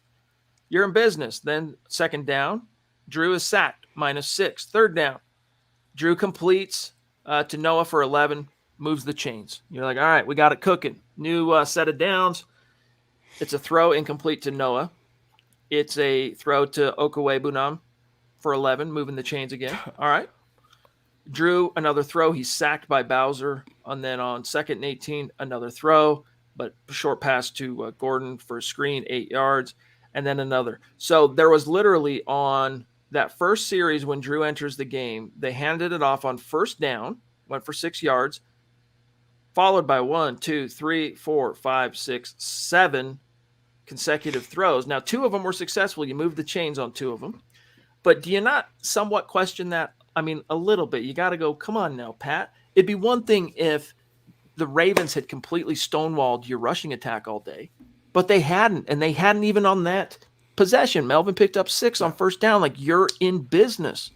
You're in business. Then second down, Drew is sacked, -6. Third down. Drew completes to Noah for 11, moves the chains. You're like, all right, we got it cooking. New set of downs. It's a throw incomplete to Noah. It's a throw to Okwuegbunam for 11, moving the chains again. All right. Drew, another throw. He's sacked by Bowser. And then on 2nd and 18, another throw, but short pass to Gordon for a screen, 8 yards, and then another. So there was literally on that first series when Drew enters the game, they handed it off on first down, went for 6 yards, followed by 1, 2, 3, 4, 5, 6, 7 consecutive throws. Now, 2 of them were successful. You moved the chains on 2 of them. But do you not somewhat question that? I mean, a little bit. You got to go, come on now, Pat. It'd be one thing if the Ravens had completely stonewalled your rushing attack all day, but they hadn't. And they hadn't even on that possession. Melvin picked up 6 on first down. Like, you're in business.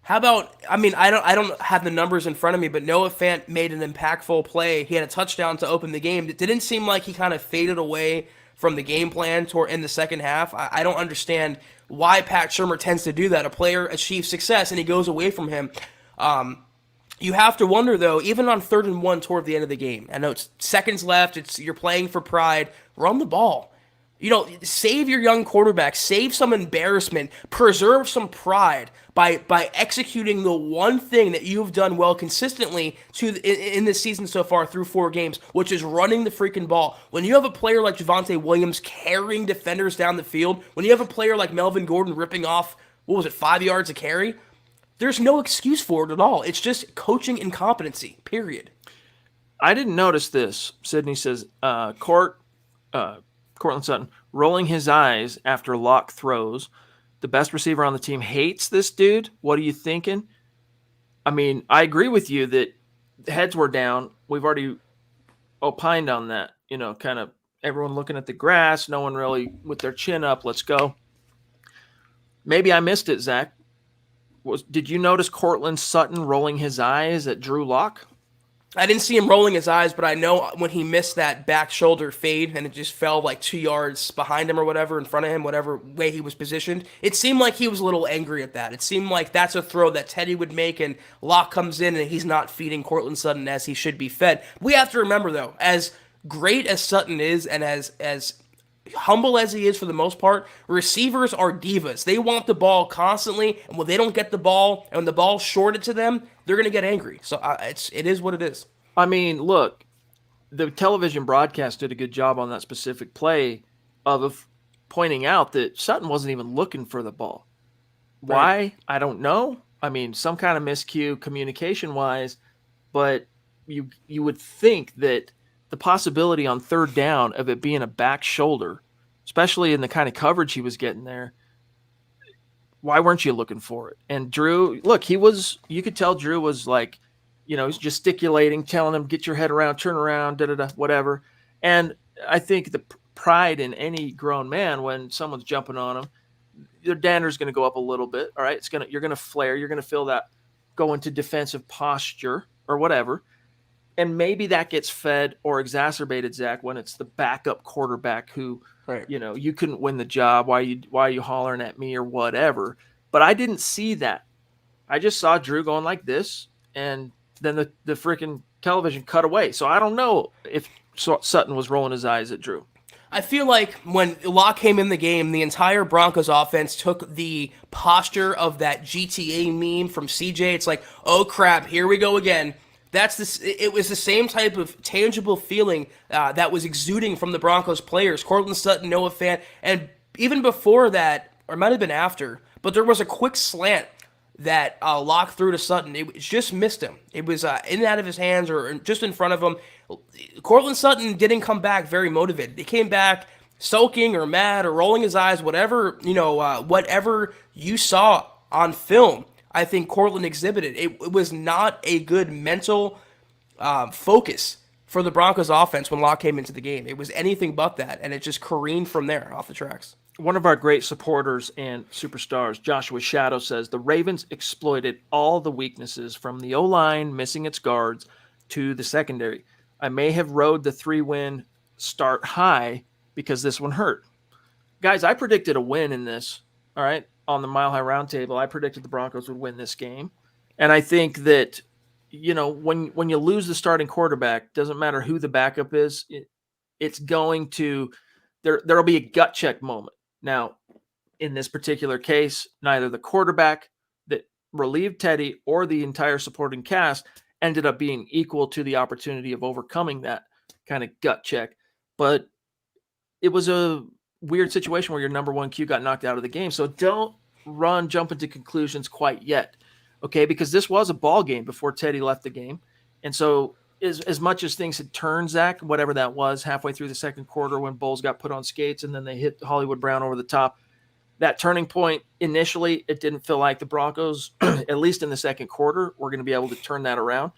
How about, I mean, I don't have the numbers in front of me, but Noah Fant made an impactful play. He had a touchdown to open the game. It didn't seem like he kind of faded away from the game plan toward in the second half. I don't understand why Pat Shurmur tends to do that. A player achieves success and he goes away from him. You have to wonder, though, even on 3rd and 1 toward the end of the game. I know it's seconds left. You're playing for pride. Run the ball. You know, save your young quarterback, save some embarrassment, preserve some pride by executing the one thing that you've done well consistently in this season so far through 4 games, which is running the freaking ball. When you have a player like Javonte Williams carrying defenders down the field, when you have a player like Melvin Gordon ripping off, 5 yards a carry, there's no excuse for it at all. It's just coaching incompetency, period. I didn't notice this. Sydney says, Courtland Sutton rolling his eyes after Locke throws. The best receiver on the team hates this dude. What are you thinking? I mean, I agree with you that heads were down. We've already opined on that. You know, kind of everyone looking at the grass, no one really with their chin up. Let's go. Maybe I missed it, Zach. Did you notice Courtland Sutton rolling his eyes at Drew Lock? I didn't see him rolling his eyes, but I know when he missed that back shoulder fade and it just fell like 2 yards behind him or whatever, in front of him, whatever way he was positioned, it seemed like he was a little angry at that. It seemed like that's a throw that Teddy would make and Locke comes in and he's not feeding Courtland Sutton as he should be fed. We have to remember, though, as great as Sutton is and as humble as he is for the most part, receivers are divas. They want the ball constantly, and when they don't get the ball, and when the ball's shorted to them, they're going to get angry. So it is what it is. I mean, look, the television broadcast did a good job on that specific play of pointing out that Sutton wasn't even looking for the ball. Why? Right. I don't know. I mean, some kind of miscue communication-wise, but you would think that the possibility on 3rd down of it being a back shoulder, especially in the kind of coverage he was getting there, why weren't you looking for it? And Drew, look, you could tell Drew was like, you know, he's gesticulating, telling him, get your head around, turn around, da-da-da, whatever. And I think the pride in any grown man when someone's jumping on him, their dander's going to go up a little bit, all right? You're going to flare, you're going to feel that go into defensive posture or whatever. And maybe that gets fed or exacerbated, Zach, when it's the backup quarterback who, right, you know, you couldn't win the job. Why are you hollering at me or whatever? But I didn't see that. I just saw Drew going like this, and then the freaking television cut away. So I don't know if Sutton was rolling his eyes at Drew. I feel like when Locke came in the game, the entire Broncos offense took the posture of that GTA meme from CJ. It's like, oh crap, here we go again. It was the same type of tangible feeling that was exuding from the Broncos players. Courtland Sutton, Noah Fant, and even before that, or it might have been after, but there was a quick slant that Locke threw to Sutton. It just missed him. It was in and out of his hands or just in front of him. Courtland Sutton didn't come back very motivated. He came back sulking or mad or rolling his eyes, whatever you saw on film. I think Courtland exhibited. It was not a good mental focus for the Broncos offense when Locke came into the game. It was anything but that, and it just careened from there off the tracks. One of our great supporters and superstars, Joshua Shadow, says the Ravens exploited all the weaknesses from the O-line missing its guards to the secondary. I may have rode the 3-win start high because this one hurt. Guys, I predicted a win in this, all right? On the Mile High Roundtable, I predicted the Broncos would win this game. And I think that, you know, when you lose the starting quarterback, doesn't matter who the backup is, it's going to there'll be a gut check moment. Now, in this particular case, neither the quarterback that relieved Teddy or the entire supporting cast ended up being equal to the opportunity of overcoming that kind of gut check. But it was a weird situation where your number one Q got knocked out of the game. So don't jump into conclusions quite yet, okay? Because this was a ball game before Teddy left the game. And so as much as things had turned, Zach, whatever that was, halfway through the second quarter when Bulls got put on skates and then they hit Hollywood Brown over the top, that turning point initially, it didn't feel like the Broncos, at least in the second quarter, were going to be able to turn that around.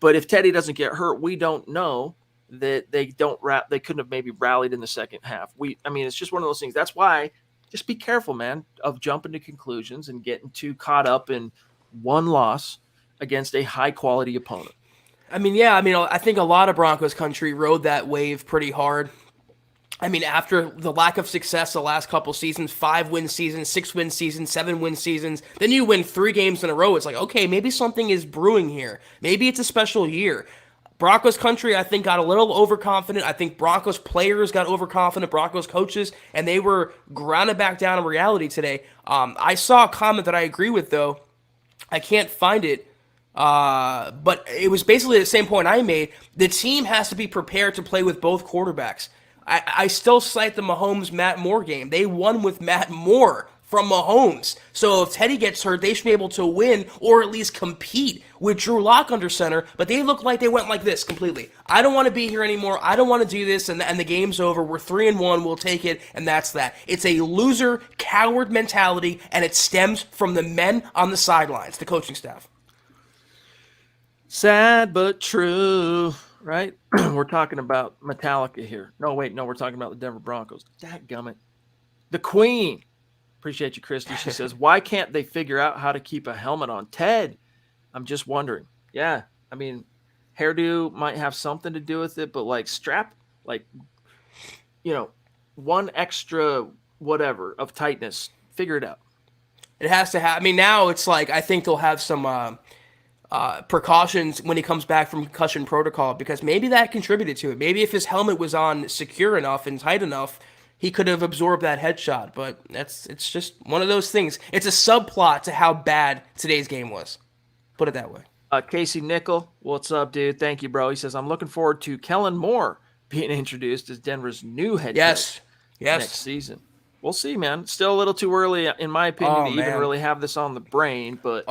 But if Teddy doesn't get hurt, we don't know that they couldn't have maybe rallied in the second half. It's just one of those things. That's why just be careful, man, of jumping to conclusions and getting too caught up in one loss against a high quality opponent. I think a lot of Broncos country rode that wave pretty hard. After the lack of success the last couple seasons, 5-win seasons, 6-win seasons, 7-win seasons, then you win 3 games in a row. It's like, okay, maybe something is brewing here. Maybe it's a special year. Broncos country, I think, got a little overconfident. I think Broncos players got overconfident, Broncos coaches, and they were grounded back down in reality today. I saw a comment that I agree with, though. I can't find it. But it was basically the same point I made. The team has to be prepared to play with both quarterbacks. I still cite the Mahomes-Matt Moore game. They won with Matt Moore from Mahomes. So if Teddy gets hurt, they should be able to win or at least compete with Drew Lock under center. But they look like they went like this completely. I don't want to be here anymore. I don't want to do this, and the game's over. We're 3-1. We'll take it, and that's that. It's a loser, coward mentality, and it stems from the men on the sidelines, the coaching staff. Sad but true, right? We're talking about Metallica here. No, we're talking about the Denver Broncos. Dadgummit. The Queen. Appreciate you, Christy. She says, why can't they figure out how to keep a helmet on Ted? I'm just wondering. Yeah, hairdo might have something to do with it, but strap, one extra whatever of tightness. Figure it out. It has to have. Now it's like I think they'll have some precautions when he comes back from concussion protocol, because maybe that contributed to it. Maybe if his helmet was on secure enough and tight enough, he could have absorbed that headshot. But it's just one of those things. It's a subplot to how bad today's game was. Put it that way. Casey Nickel, what's up, dude? Thank you, bro. He says, I'm looking forward to Kellen Moore being introduced as Denver's new head coach next season. We'll see, man. Still a little too early, in my opinion, to even really have this on the brain. But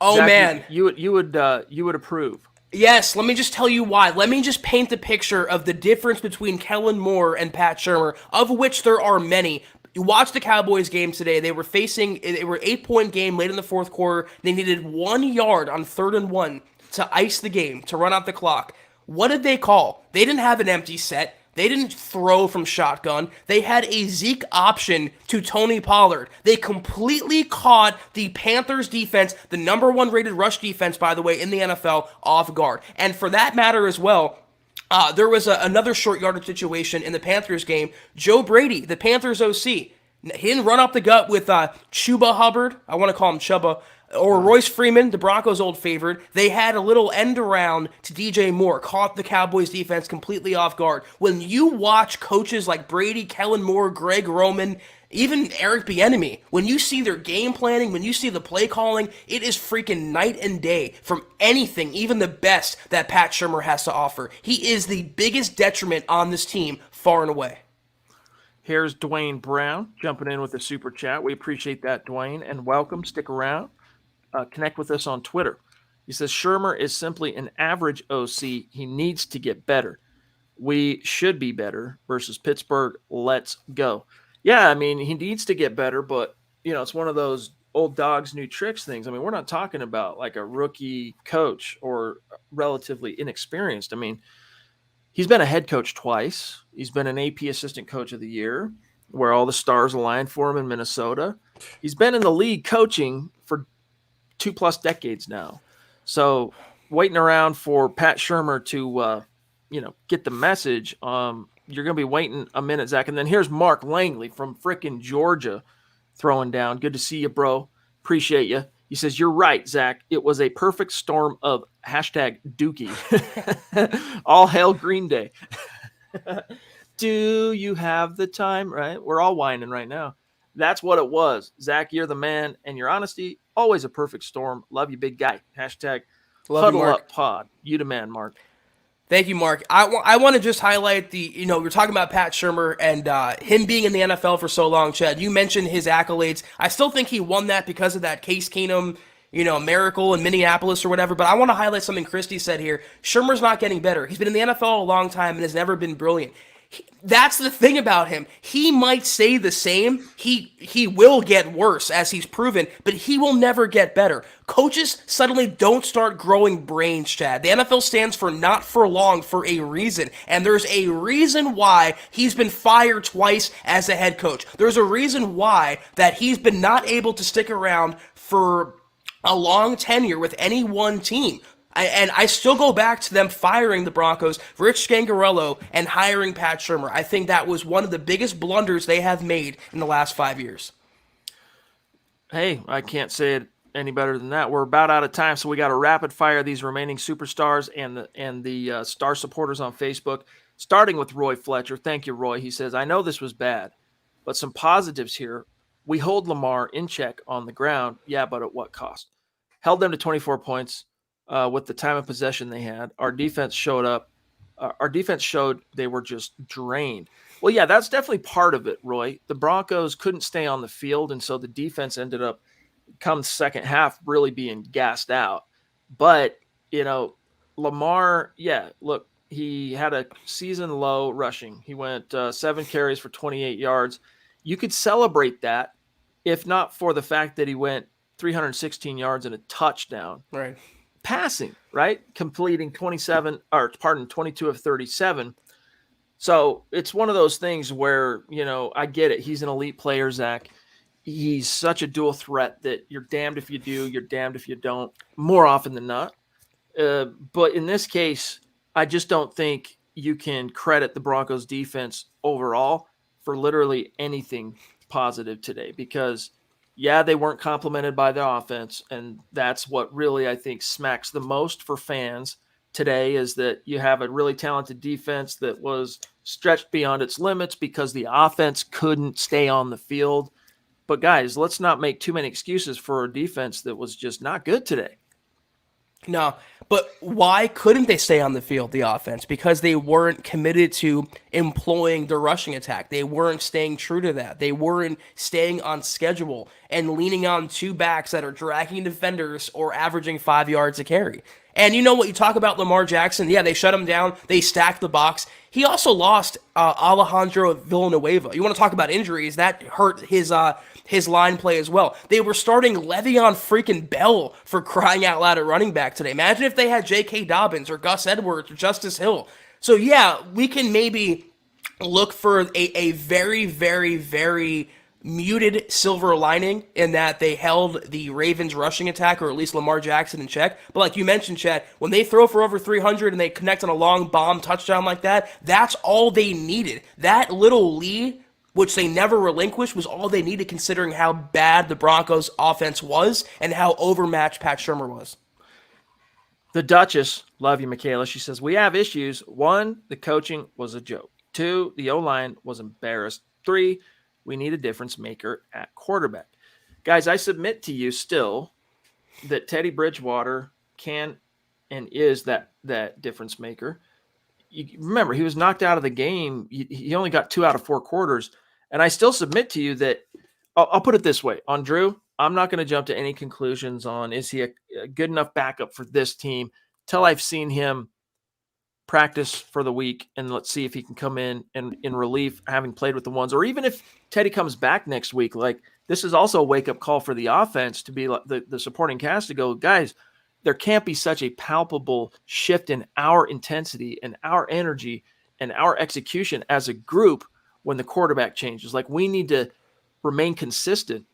Zach, you would approve. Yes, let me just tell you why. Let me just paint the picture of the difference between Kellen Moore and Pat Shurmur, of which there are many. You watched the Cowboys game today. They were 8-point game late in the fourth quarter. They needed 1 yard on 3rd and 1 to ice the game, to run out the clock. What did they call? They didn't have an empty set. They didn't throw from shotgun. They had a Zeke option to Tony Pollard. They completely caught the Panthers defense, the number 1 rated rush defense, by the way, in the NFL, off guard. And for that matter as well, there was another short yardage situation in the Panthers game. Joe Brady, the Panthers OC, he didn't run up the gut with Chuba Hubbard. I want to call him Chuba. Or Royce Freeman, the Broncos' old favorite. They had a little end around to DJ Moore, caught the Cowboys defense completely off guard. When you watch coaches like Brady, Kellen Moore, Greg Roman, even Eric Bieniemy, when you see their game planning, when you see the play calling, it is freaking night and day from anything, even the best, that Pat Shurmur has to offer. He is the biggest detriment on this team, far and away. Here's Dwayne Brown jumping in with a super chat. We appreciate that, Dwayne, and welcome. Stick around. Connect with us on Twitter. He says, Shurmur is simply an average OC. He needs to get better. We should be better versus Pittsburgh. Let's go. Yeah, he needs to get better, but, it's one of those old dogs, new tricks things. We're not talking about like a rookie coach or relatively inexperienced. He's been a head coach twice. He's been an AP Assistant Coach of the Year, where all the stars aligned for him in Minnesota. He's been in the league coaching for 2+ decades now. So waiting around for Pat Shurmur to, get the message. You're going to be waiting a minute, Zach. And then here's Mark Langley from frickin' Georgia throwing down. Good to see you, bro. Appreciate you. He says, you're right, Zach. It was a perfect storm of #Dookie. All hail Green Day. Do you have the time? Right? We're all whining right now. That's what it was. Zach, you're the man, and your honesty, always a perfect storm. Love you, big guy. #Huddle Up Pod. You the man, Mark. Thank you, Mark. I want to just highlight we're talking about Pat Shurmur and him being in the NFL for so long, Chad. You mentioned his accolades. I still think he won that because of that Case Keenum, miracle in Minneapolis or whatever. But I want to highlight something Christie said here. Shurmur's not getting better. He's been in the NFL a long time and has never been brilliant. That's the thing about him. He might stay the same. He will get worse, as he's proven, but he will never get better. Coaches suddenly don't start growing brains, Chad. The NFL stands for not for long for a reason, and there's a reason why he's been fired twice as a head coach. There's a reason why that he's been not able to stick around for a long tenure with any one team. And I still go back to them firing the Broncos, Rich Scangarello, and hiring Pat Shurmur. I think that was one of the biggest blunders they have made in the last 5 years. Hey, I can't say it any better than that. We're about out of time, so we got to rapid fire these remaining superstars and the star supporters on Facebook, starting with Roy Fletcher. Thank you, Roy. He says, I know this was bad, but some positives here. We hold Lamar in check on the ground. Yeah, but at what cost? Held them to 24 points. With the time of possession they had. Our defense showed up. Our defense showed they were just drained. Well, yeah, that's definitely part of it, Roy. The Broncos couldn't stay on the field, and so the defense ended up, come second half, really being gassed out. But, Lamar, yeah, look, he had a season low rushing. He went 7 carries for 28 yards. You could celebrate that, if not for the fact that he went 316 yards and a touchdown. Right. Passing, right? Completing 22 of 37. So it's one of those things where, I get it. He's an elite player, Zach. He's such a dual threat that you're damned if you do, you're damned if you don't, more often than not. But in this case, I just don't think you can credit the Broncos defense overall for literally anything positive today, because yeah, they weren't complimented by the offense, and that's what really, I think, smacks the most for fans today, is that you have a really talented defense that was stretched beyond its limits because the offense couldn't stay on the field. But guys, let's not make too many excuses for a defense that was just not good today. No, but why couldn't they stay on the field, the offense? Because they weren't committed to employing the rushing attack. They weren't staying true to that. They weren't staying on schedule and leaning on 2 backs that are dragging defenders or averaging 5 yards a carry. And you know what? You talk about Lamar Jackson. Yeah, they shut him down. They stacked the box. He also lost Alejandro Villanueva. You want to talk about injuries? That hurt his line play as well. They were starting Le'Veon freaking Bell, for crying out loud, at running back today. Imagine if they had J.K. Dobbins or Gus Edwards or Justice Hill. So yeah, we can maybe look for a very, very, very muted silver lining in that they held the Ravens rushing attack, or at least Lamar Jackson, in check. But like you mentioned, Chad, when they throw for over 300 and they connect on a long bomb touchdown like that, that's all they needed. That little lead, which they never relinquished, was all they needed, considering how bad the Broncos offense was and how overmatched Pat Shurmur was. The Duchess, love you, Michaela. She says, we have issues. 1, the coaching was a joke. 2, the O-line was embarrassed. 3, we need a difference maker at quarterback. Guys, I submit to you still that Teddy Bridgewater can and is that difference maker. Remember, he was knocked out of the game. He only got 2 out of 4 quarters. And I still submit to you that I'll put it this way. On Drew, I'm not going to jump to any conclusions on is he a good enough backup for this team till I've seen him practice for the week, and let's see if he can come in and in relief, having played with the ones, or even if Teddy comes back next week. Like, this is also a wake-up call for the offense to be like the supporting cast to go, guys, there can't be such a palpable shift in our intensity and our energy and our execution as a group when the quarterback changes. Like, we need to remain consistent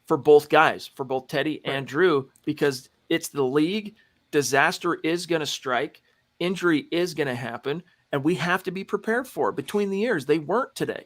for both guys, for both Teddy and Drew, because it's the league. Disaster is going to strike. Injury is going to happen, and we have to be prepared for it. Between the years, they weren't today.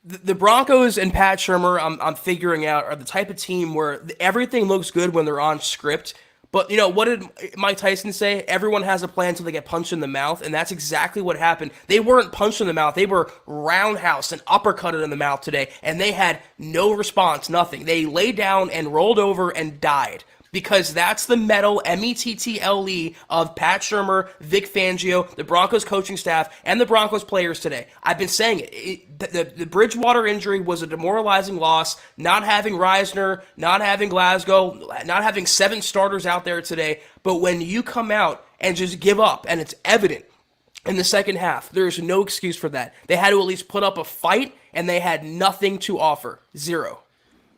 The Broncos and Pat Shurmur, I'm figuring out, are the type of team where everything looks good when they're on script. But, what did Mike Tyson say? Everyone has a plan until they get punched in the mouth, and that's exactly what happened. They weren't punched in the mouth. They were roundhoused and uppercutted in the mouth today, and they had no response, nothing. They laid down and rolled over and died. because that's the metal, METTLE, of Pat Shurmur, Vic Fangio, the Broncos coaching staff, and the Broncos players today. I've been saying it. The Bridgewater injury was a demoralizing loss. Not having Reisner, not having Glasgow, not having 7 starters out there today. But when you come out and just give up, and it's evident in the second half, there's no excuse for that. They had to at least put up a fight, and they had nothing to offer. Zero.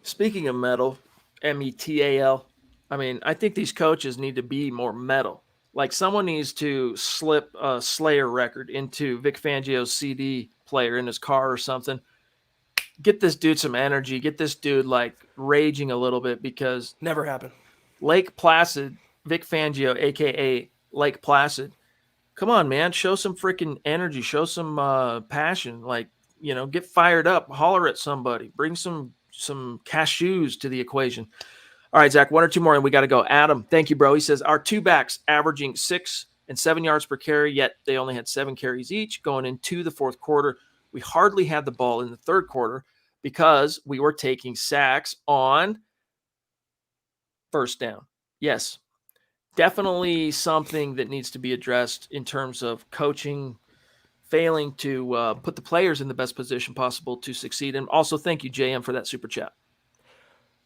Speaking of metal, METAL, I mean, I think these coaches need to be more metal. Like, someone needs to slip a Slayer record into Vic Fangio's CD player in his car or something. Get this dude some energy. Get this dude, like, raging a little bit, because Never happened. Lake Placid, Vic Fangio, a.k.a. Lake Placid, come on, man. Show some freaking energy. Show some passion. Like, get fired up. Holler at somebody. Bring some cashews to the equation. All right, Zach, 1 or 2 more, and we got to go. Adam, thank you, bro. He says, our 2 backs averaging 6 and 7 yards per carry, yet they only had 7 carries each going into the fourth quarter. We hardly had the ball in the third quarter because we were taking sacks on first down. Yes, definitely something that needs to be addressed in terms of coaching, failing to put the players in the best position possible to succeed. And also, thank you, JM, for that super chat.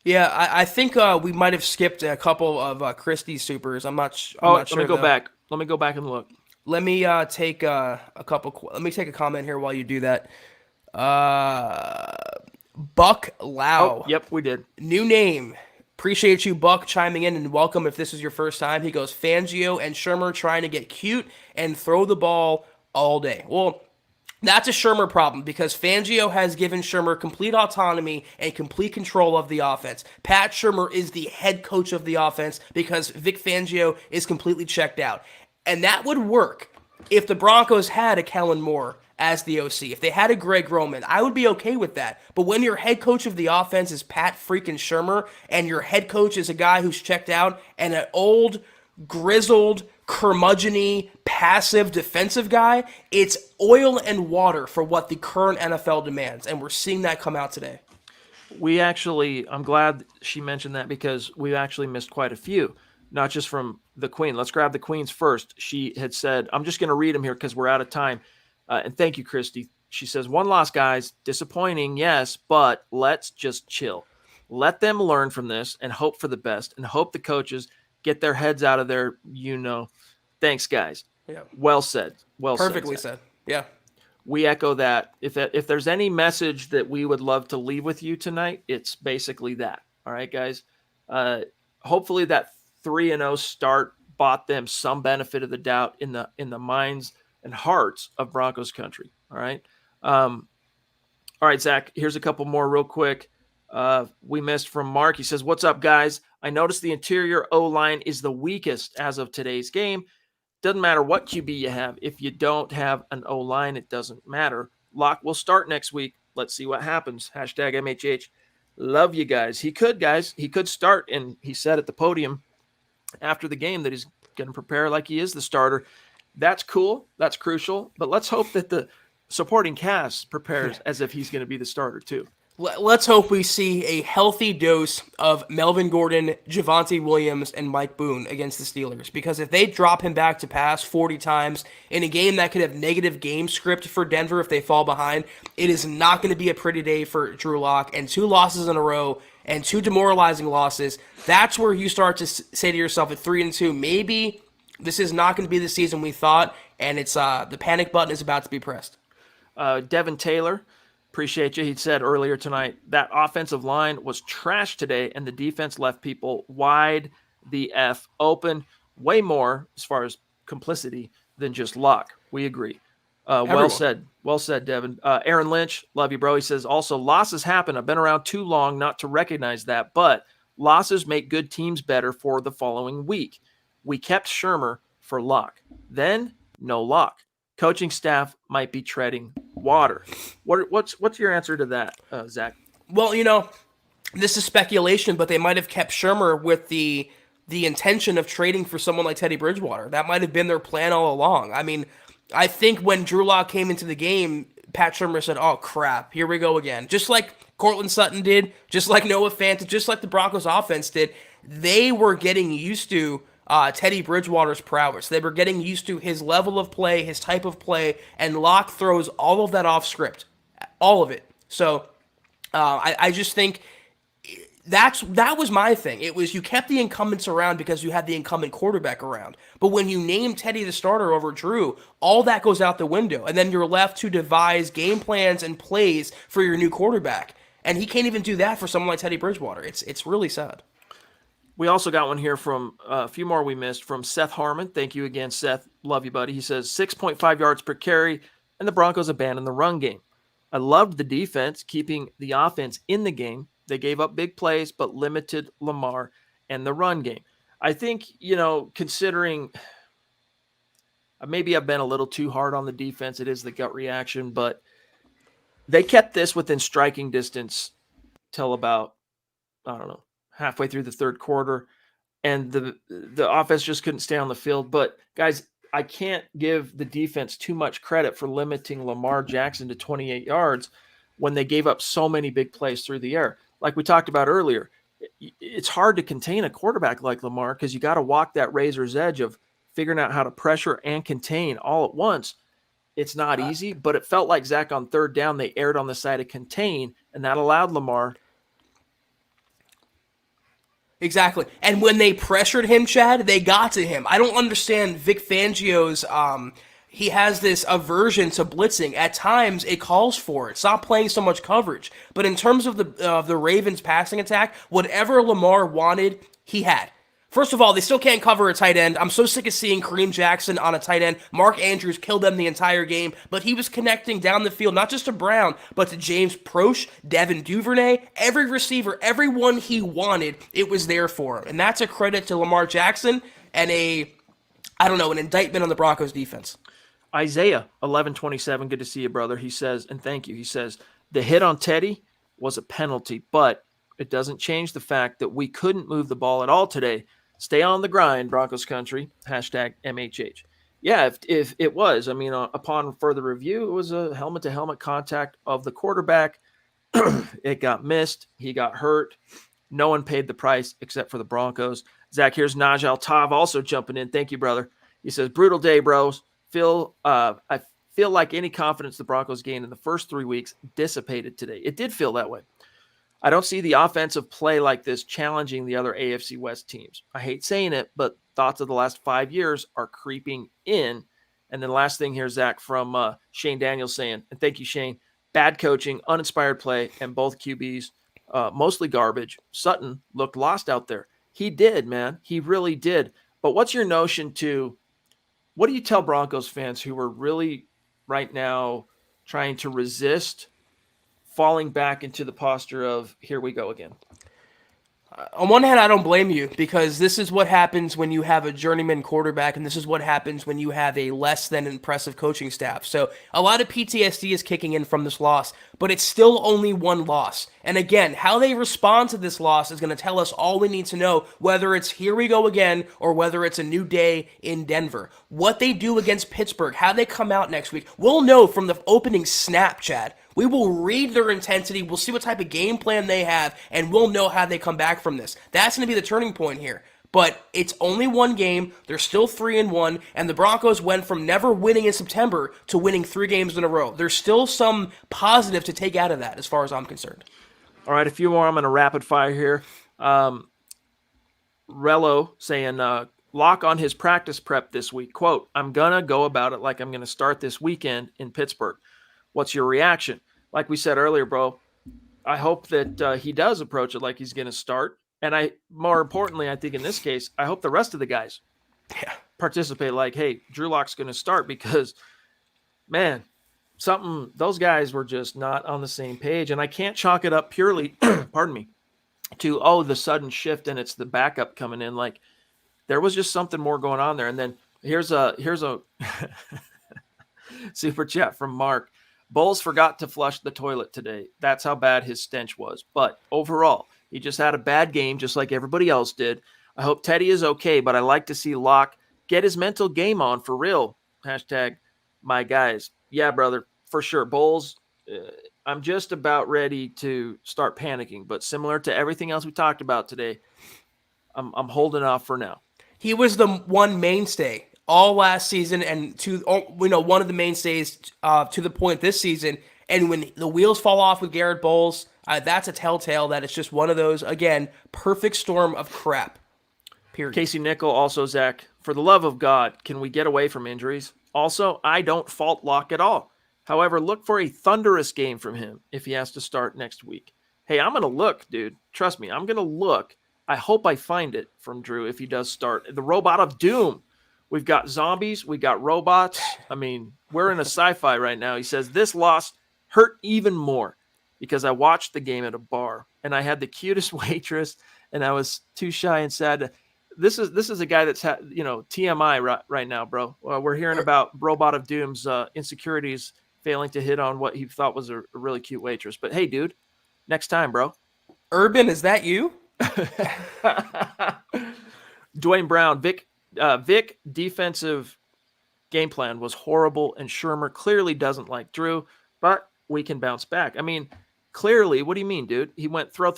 Yeah, I think we might have skipped a couple of Christie's supers. I'm not sure. Let me go back. Let me go back and look. Let me take a couple. Let me take a comment here while you do that. Buck Lau. Oh, yep, we did. New name. Appreciate you, Buck, chiming in, and welcome if this is your first time. He goes, Fangio and Shurmur trying to get cute and throw the ball all day. Well, that's a Shurmur problem, because Fangio has given Shurmur complete autonomy and complete control of the offense. Pat Shurmur is the head coach of the offense because Vic Fangio is completely checked out. And that would work if the Broncos had a Kellen Moore as the OC. If they had a Greg Roman, I would be okay with that. But when your head coach of the offense is Pat freaking Shurmur, and your head coach is a guy who's checked out, and an old, grizzled, curmudgeon-y, passive defensive guy, it's oil and water for what the current NFL demands, and we're seeing that come out today. I'm glad she mentioned that, because we actually missed quite a few, not just from the Queen. Let's grab the Queens first. She had said, I'm just going to read them here because we're out of time. And thank you, Christy. She says, 1 loss, guys. Disappointing, yes, but let's just chill. Let them learn from this and hope for the best, and hope the coaches get their heads out of their, Thanks, guys. Yeah. Well said. Perfectly said. Yeah. We echo that. If there's any message that we would love to leave with you tonight, it's basically that. All right, guys. Hopefully that 3-0 start bought them some benefit of the doubt in the minds and hearts of Broncos country. All right. All right, Zach, here's a couple more real quick. We missed from Mark. He says, what's up, guys? I noticed the interior O-line is the weakest as of today's game. Doesn't matter what QB you have. If you don't have an O-line, it doesn't matter. Locke will start next week. Let's see what happens. Hashtag MHH. Love you guys. He could start, and he said at the podium after the game that he's going to prepare like he is the starter. That's cool. That's crucial. But let's hope that the supporting cast prepares as if he's going to be the starter too. Let's hope we see a healthy dose of Melvin Gordon, Javonte Williams, and Mike Boone against the Steelers. Because if they drop him back to pass 40 times in a game that could have negative game script for Denver if they fall behind, it is not going to be a pretty day for Drew Lock. And 2 losses in a row and 2 demoralizing losses, that's where you start to say to yourself at 3-2, maybe this is not going to be the season we thought, and it's the panic button is about to be pressed. Devin Taylor, appreciate you. He said earlier tonight that offensive line was trash today, and the defense left people wide the F open. Way more as far as complicity than just luck. We agree. Well said. Well said, Devin. Aaron Lynch, love you, bro. He says, also, losses happen. I've been around too long not to recognize that, but losses make good teams better for the following week. We kept Shurmur for luck. Then, no luck. Coaching staff might be treading water. What's your answer to that, Zach? Well, this is speculation, but they might have kept Shurmur with the intention of trading for someone like Teddy Bridgewater. That might have been their plan all along. I mean, I think when Drew Lock came into the game, Pat Shurmur said, oh, crap, here we go again. Just like Cortland Sutton did, just like Noah Fant, just like the Broncos offense did. they were getting used to Teddy Bridgewater's prowess. They were getting used to his level of play, his type of play, and Locke throws all of that off script, all of it. So I just think that was my thing. It was you kept the incumbents around because you had the incumbent quarterback around. But when you name Teddy the starter over Drew, all that goes out the window, and then you're left to devise game plans and plays for your new quarterback. And he can't even do that for someone like Teddy Bridgewater. It's really sad. We also got one here from a few more we missed from Seth Harmon. Thank you again, Seth. Love you, buddy. He says 6.5 yards per carry, and the Broncos abandoned the run game. I loved the defense keeping the offense in the game. They gave up big plays, but limited Lamar and the run game. I think, considering maybe I've been a little too hard on the defense. It is the gut reaction, but they kept this within striking distance till about, I don't know, halfway through the third quarter. And the offense just couldn't stay on the field. But guys, I can't give the defense too much credit for limiting Lamar Jackson to 28 yards when they gave up so many big plays through the air. Like we talked about earlier, it's hard to contain a quarterback like Lamar because you got to walk that razor's edge of figuring out how to pressure and contain all at once. It's not easy, but it felt like Zach on third down, they erred on the side of contain, and that allowed Lamar. Exactly. And when they pressured him, Chad, they got to him. I don't understand Vic Fangio's he has this aversion to blitzing. At times, it calls for it. Stop playing so much coverage. But in terms of the Ravens' passing attack, whatever Lamar wanted, he had. First of all, they still can't cover a tight end. I'm so sick of seeing Kareem Jackson on a tight end. Mark Andrews killed them the entire game, but he was connecting down the field, not just to Brown, but to James Proche, Devin Duvernay, every receiver, everyone he wanted, it was there for him. And that's a credit to Lamar Jackson and an indictment on the Broncos defense. Isaiah 11:27, good to see you, brother. He says, and thank you. He says the hit on Teddy was a penalty, but it doesn't change the fact that we couldn't move the ball at all today. Stay on the grind, Broncos country. #MHH. Yeah, if it was, upon further review, it was a helmet-to-helmet contact of the quarterback. It got missed. He got hurt. No one paid the price except for the Broncos. Zach, here's Najal Tav also jumping in. Thank you, brother. He says, brutal day, bros. I feel like any confidence the Broncos gained in the first 3 weeks dissipated today. It did feel that way. I don't see the offensive play like this challenging the other AFC West teams. I hate saying it, but thoughts of the last 5 years are creeping in. And then last thing here, Zach, from Shane Daniels saying, and thank you, Shane, bad coaching, uninspired play, and both QBs, mostly garbage. Sutton looked lost out there. He did, man. He really did. But what's your notion what do you tell Broncos fans who are really right now trying to resist falling back into the posture of here we go again? On one hand, I don't blame you because this is what happens when you have a journeyman quarterback, and this is what happens when you have a less than impressive coaching staff. So a lot of PTSD is kicking in from this loss, but it's still only one loss. And again, how they respond to this loss is going to tell us all we need to know, whether it's here we go again or whether it's a new day in Denver. What they do against Pittsburgh, how they come out next week, we'll know from the opening snap, Chad. We will read their intensity, we'll see what type of game plan they have, and we'll know how they come back from this. That's going to be the turning point here. But it's only one game, they're still 3-1, and the Broncos went from never winning in September to winning 3 games in a row. There's still some positive to take out of that as far as I'm concerned. All right, a few more. I'm going to rapid fire here. Rello saying, Locke on his practice prep this week. Quote, I'm going to go about it like I'm going to start this weekend in Pittsburgh. What's your reaction? Like we said earlier, bro, I hope that he does approach it like he's going to start. And more importantly, I think in this case, I hope the rest of the guys participate like, hey, Drew Lock's going to start because, man, those guys were just not on the same page. And I can't chalk it up purely, pardon me, to, the sudden shift and it's the backup coming in. Like there was just something more going on there. And then here's a super chat from Mark. Bowles forgot to flush the toilet today. That's how bad his stench was. But overall, he just had a bad game just like everybody else did. I hope Teddy is okay, but I like to see Locke get his mental game on for real. #my guys. Yeah, brother, for sure. Bowles, I'm just about ready to start panicking. But similar to everything else we talked about today, I'm holding off for now. He was the one mainstay all last season, and one of the mainstays to the point this season. And when the wheels fall off with Garrett Bowles, that's a telltale that it's just one of those, again, perfect storm of crap. Period. Casey Nickel, also Zach, for the love of God, can we get away from injuries? Also, I don't fault Locke at all. However, look for a thunderous game from him if he has to start next week. Hey, I'm going to look, dude. Trust me, I'm going to look. I hope I find it from Drew if he does start. The Robot of Doom. We've got zombies. We got robots. I mean, we're in a sci-fi right now. He says, this loss hurt even more because I watched the game at a bar and I had the cutest waitress and I was too shy and sad to... This is a guy that's TMI right now, bro. We're hearing about Robot of Doom's insecurities failing to hit on what he thought was a really cute waitress. But hey, dude, next time, bro. Urban, is that you? Dwayne Brown, Vic defensive game plan was horrible, and Shermer clearly doesn't like Drew, but we can bounce back. I mean, clearly, what do you mean, dude? He went throw.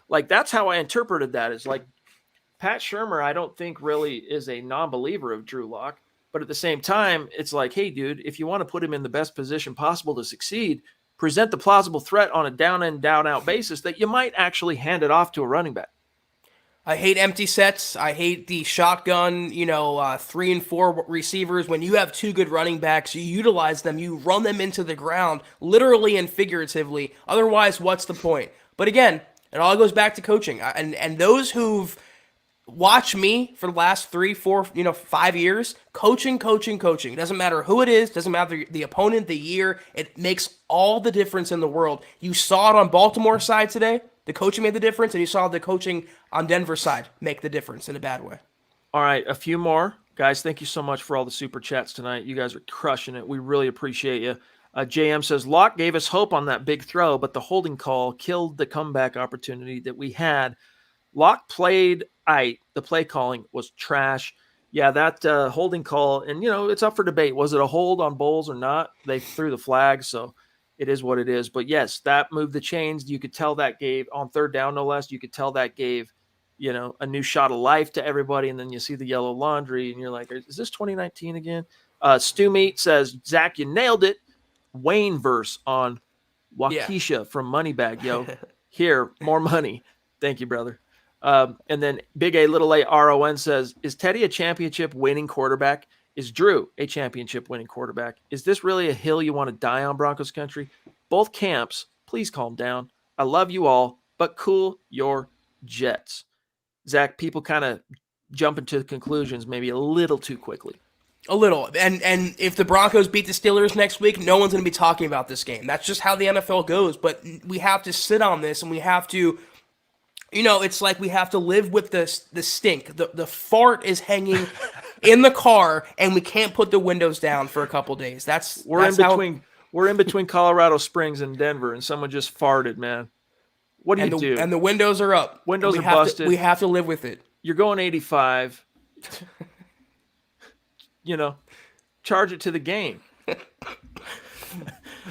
Like, that's how I interpreted that. Is like, Pat Shermer, I don't think really is a non-believer of Drew Lock, but at the same time, it's like, hey, dude, if you want to put him in the best position possible to succeed, present the plausible threat on a down-in, down-out basis that you might actually hand it off to a running back. I hate empty sets. I hate the shotgun, 3 and 4 receivers. When you have two good running backs, you utilize them. You run them into the ground, literally and figuratively. Otherwise, what's the point? But again, it all goes back to coaching. And those who've watched me for the last 3, 4, 5 years, coaching. It doesn't matter who it is. Doesn't matter the opponent, the year. It makes all the difference in the world. You saw it on Baltimore's side today. The coaching made the difference, and you saw the coaching on Denver's side make the difference in a bad way. All right, a few more. Guys, thank you so much for all the super chats tonight. You guys are crushing it. We really appreciate you. JM says, Locke gave us hope on that big throw, but the holding call killed the comeback opportunity that we had. Locke played the play calling was trash. Yeah, that holding call, and, it's up for debate. Was it a hold on Bowles or not? They threw the flag, so it is what it is. But, yes, that moved the chains. You could tell that gave, on third down no less, you could tell that gave, a new shot of life to everybody, and then you see the yellow laundry, and you're like, is this 2019 again? Stu Meat says, Zach, you nailed it. Wayne verse on Waukesha from Moneybag, yo. Here, more money. Thank you, brother. And then Big A, Little A, RON says, is Teddy a championship winning quarterback? Is Drew a championship winning quarterback? Is this really a hill you want to die on, Broncos country? Both camps, please calm down. I love you all, but cool your jets. Zach, people kind of jump into conclusions maybe a little too quickly. A little. And if the Broncos beat the Steelers next week, no one's going to be talking about this game. That's just how the NFL goes. But we have to sit on this, and we have to, it's like we have to live with the stink. The fart is hanging in the car, and we can't put the windows down for a couple days. We're in between Colorado Springs and Denver, and someone just farted, man. What do you do? And the windows are up. Windows are busted. We have to live with it. You're going 85. Charge it to the game.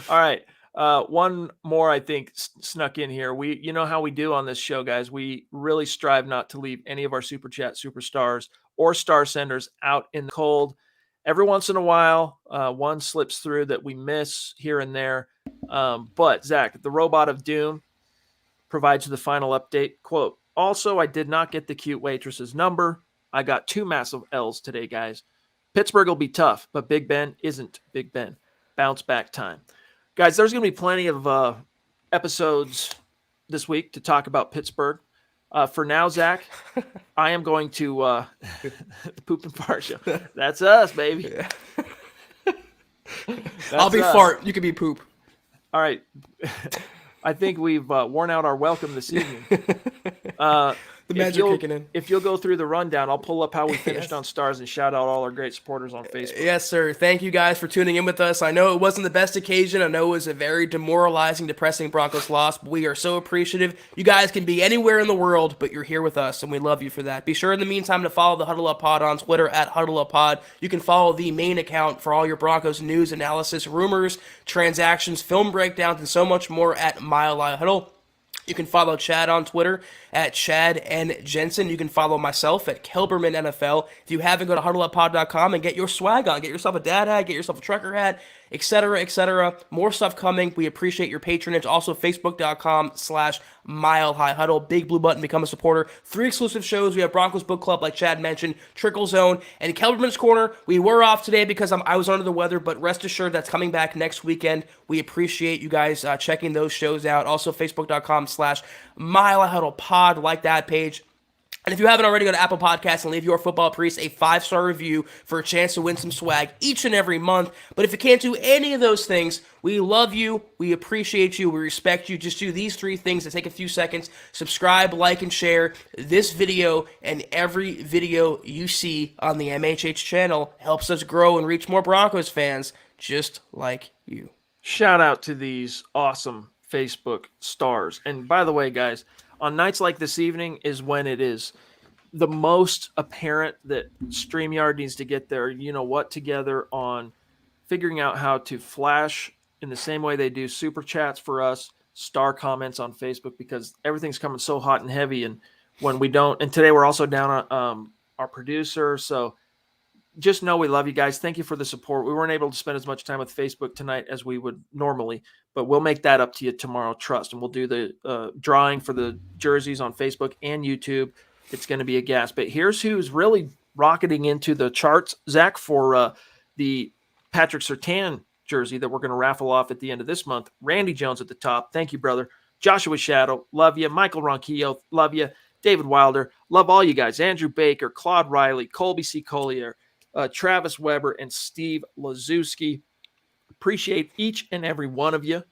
All right. One more, I think, snuck in here. You know how we do on this show, guys. We really strive not to leave any of our Super Chat superstars or star senders out in the cold. Every once in a while, one slips through that we miss here and there. But, Zach, the Robot of Doom provides the final update. Quote, also, I did not get the cute waitress's number. I got 2 massive L's today, guys. Pittsburgh will be tough, but Big Ben isn't Big Ben. Bounce back time. Guys, there's going to be plenty of episodes this week to talk about Pittsburgh. For now, Zach, I am going to the Poop and Fart Show. That's us, baby. Yeah. I'll be fart. You can be poop. All right. I think we've worn out our welcome this evening. The magic kicking in. If you'll go through the rundown, I'll pull up how we finished on stars and shout out all our great supporters on Facebook. Yes, sir. Thank you guys for tuning in with us. I know it wasn't the best occasion. I know it was a very demoralizing, depressing Broncos loss, but we are so appreciative. You guys can be anywhere in the world, but you're here with us, and we love you for that. Be sure in the meantime to follow the Huddle Up Pod on Twitter at Huddle Up Pod. You can follow the main account for all your Broncos news, analysis, rumors, transactions, film breakdowns, and so much more at Mile High Huddle. You can follow Chad on Twitter at Chad and Jensen. You can follow myself at Kelberman NFL. If you haven't, go to huddlepod.com and get your swag on. Get yourself a dad hat, get yourself a trucker hat, etc., etc. More stuff coming. We appreciate your patronage. Also, facebook.com/Mile High Huddle. Big blue button, become a supporter. 3 exclusive shows. We have Broncos Book Club, like Chad mentioned, Trickle Zone, and Kelberman's Corner. We were off today because I was under the weather, but rest assured that's coming back next weekend. We appreciate you guys checking those shows out. Also, facebook.com/Mile High Huddle Pod. Like that page. And if you haven't already, go to Apple Podcasts and leave your football priest a 5-star review for a chance to win some swag each and every month. But if you can't do any of those things, we love you, we appreciate you, we respect you. Just do these 3 things that take a few seconds. Subscribe, like, and share this video, and every video you see on the MHH channel helps us grow and reach more Broncos fans just like you. Shout out to these awesome Facebook stars. And by the way, guys, on nights like this evening is when it is the most apparent that StreamYard needs to get their together on figuring out how to flash in the same way they do super chats for us, star comments on Facebook, because everything's coming so hot and heavy. And when we don't, and today we're also down on our producer. So just know we love you guys. Thank you for the support. We weren't able to spend as much time with Facebook tonight as we would normally, but we'll make that up to you tomorrow, trust. And we'll do the drawing for the jerseys on Facebook and YouTube. It's going to be a gas. But here's who's really rocketing into the charts, Zach, for the Patrick Surtain jersey that we're going to raffle off at the end of this month. Randy Jones at the top. Thank you, brother. Joshua Shadow, love you. Michael Ronquillo, love you. David Wilder, love all you guys. Andrew Baker, Claude Riley, Colby C. Collier, Travis Weber, and Steve Lazuski. Appreciate each and every one of you.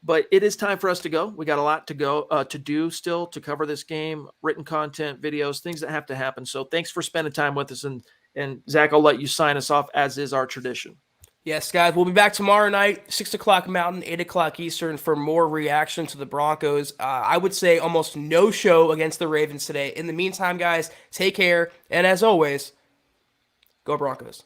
But it is time for us to go. We got a lot to do still to cover this game, written content, videos, things that have to happen. So thanks for spending time with us. And Zach, I'll let you sign us off, as is our tradition. Yes, guys, we'll be back tomorrow night, 6 o'clock Mountain, 8 o'clock Eastern, for more reaction to the Broncos. I would say almost no show against the Ravens today. In the meantime, guys, take care. And as always, go Broncos.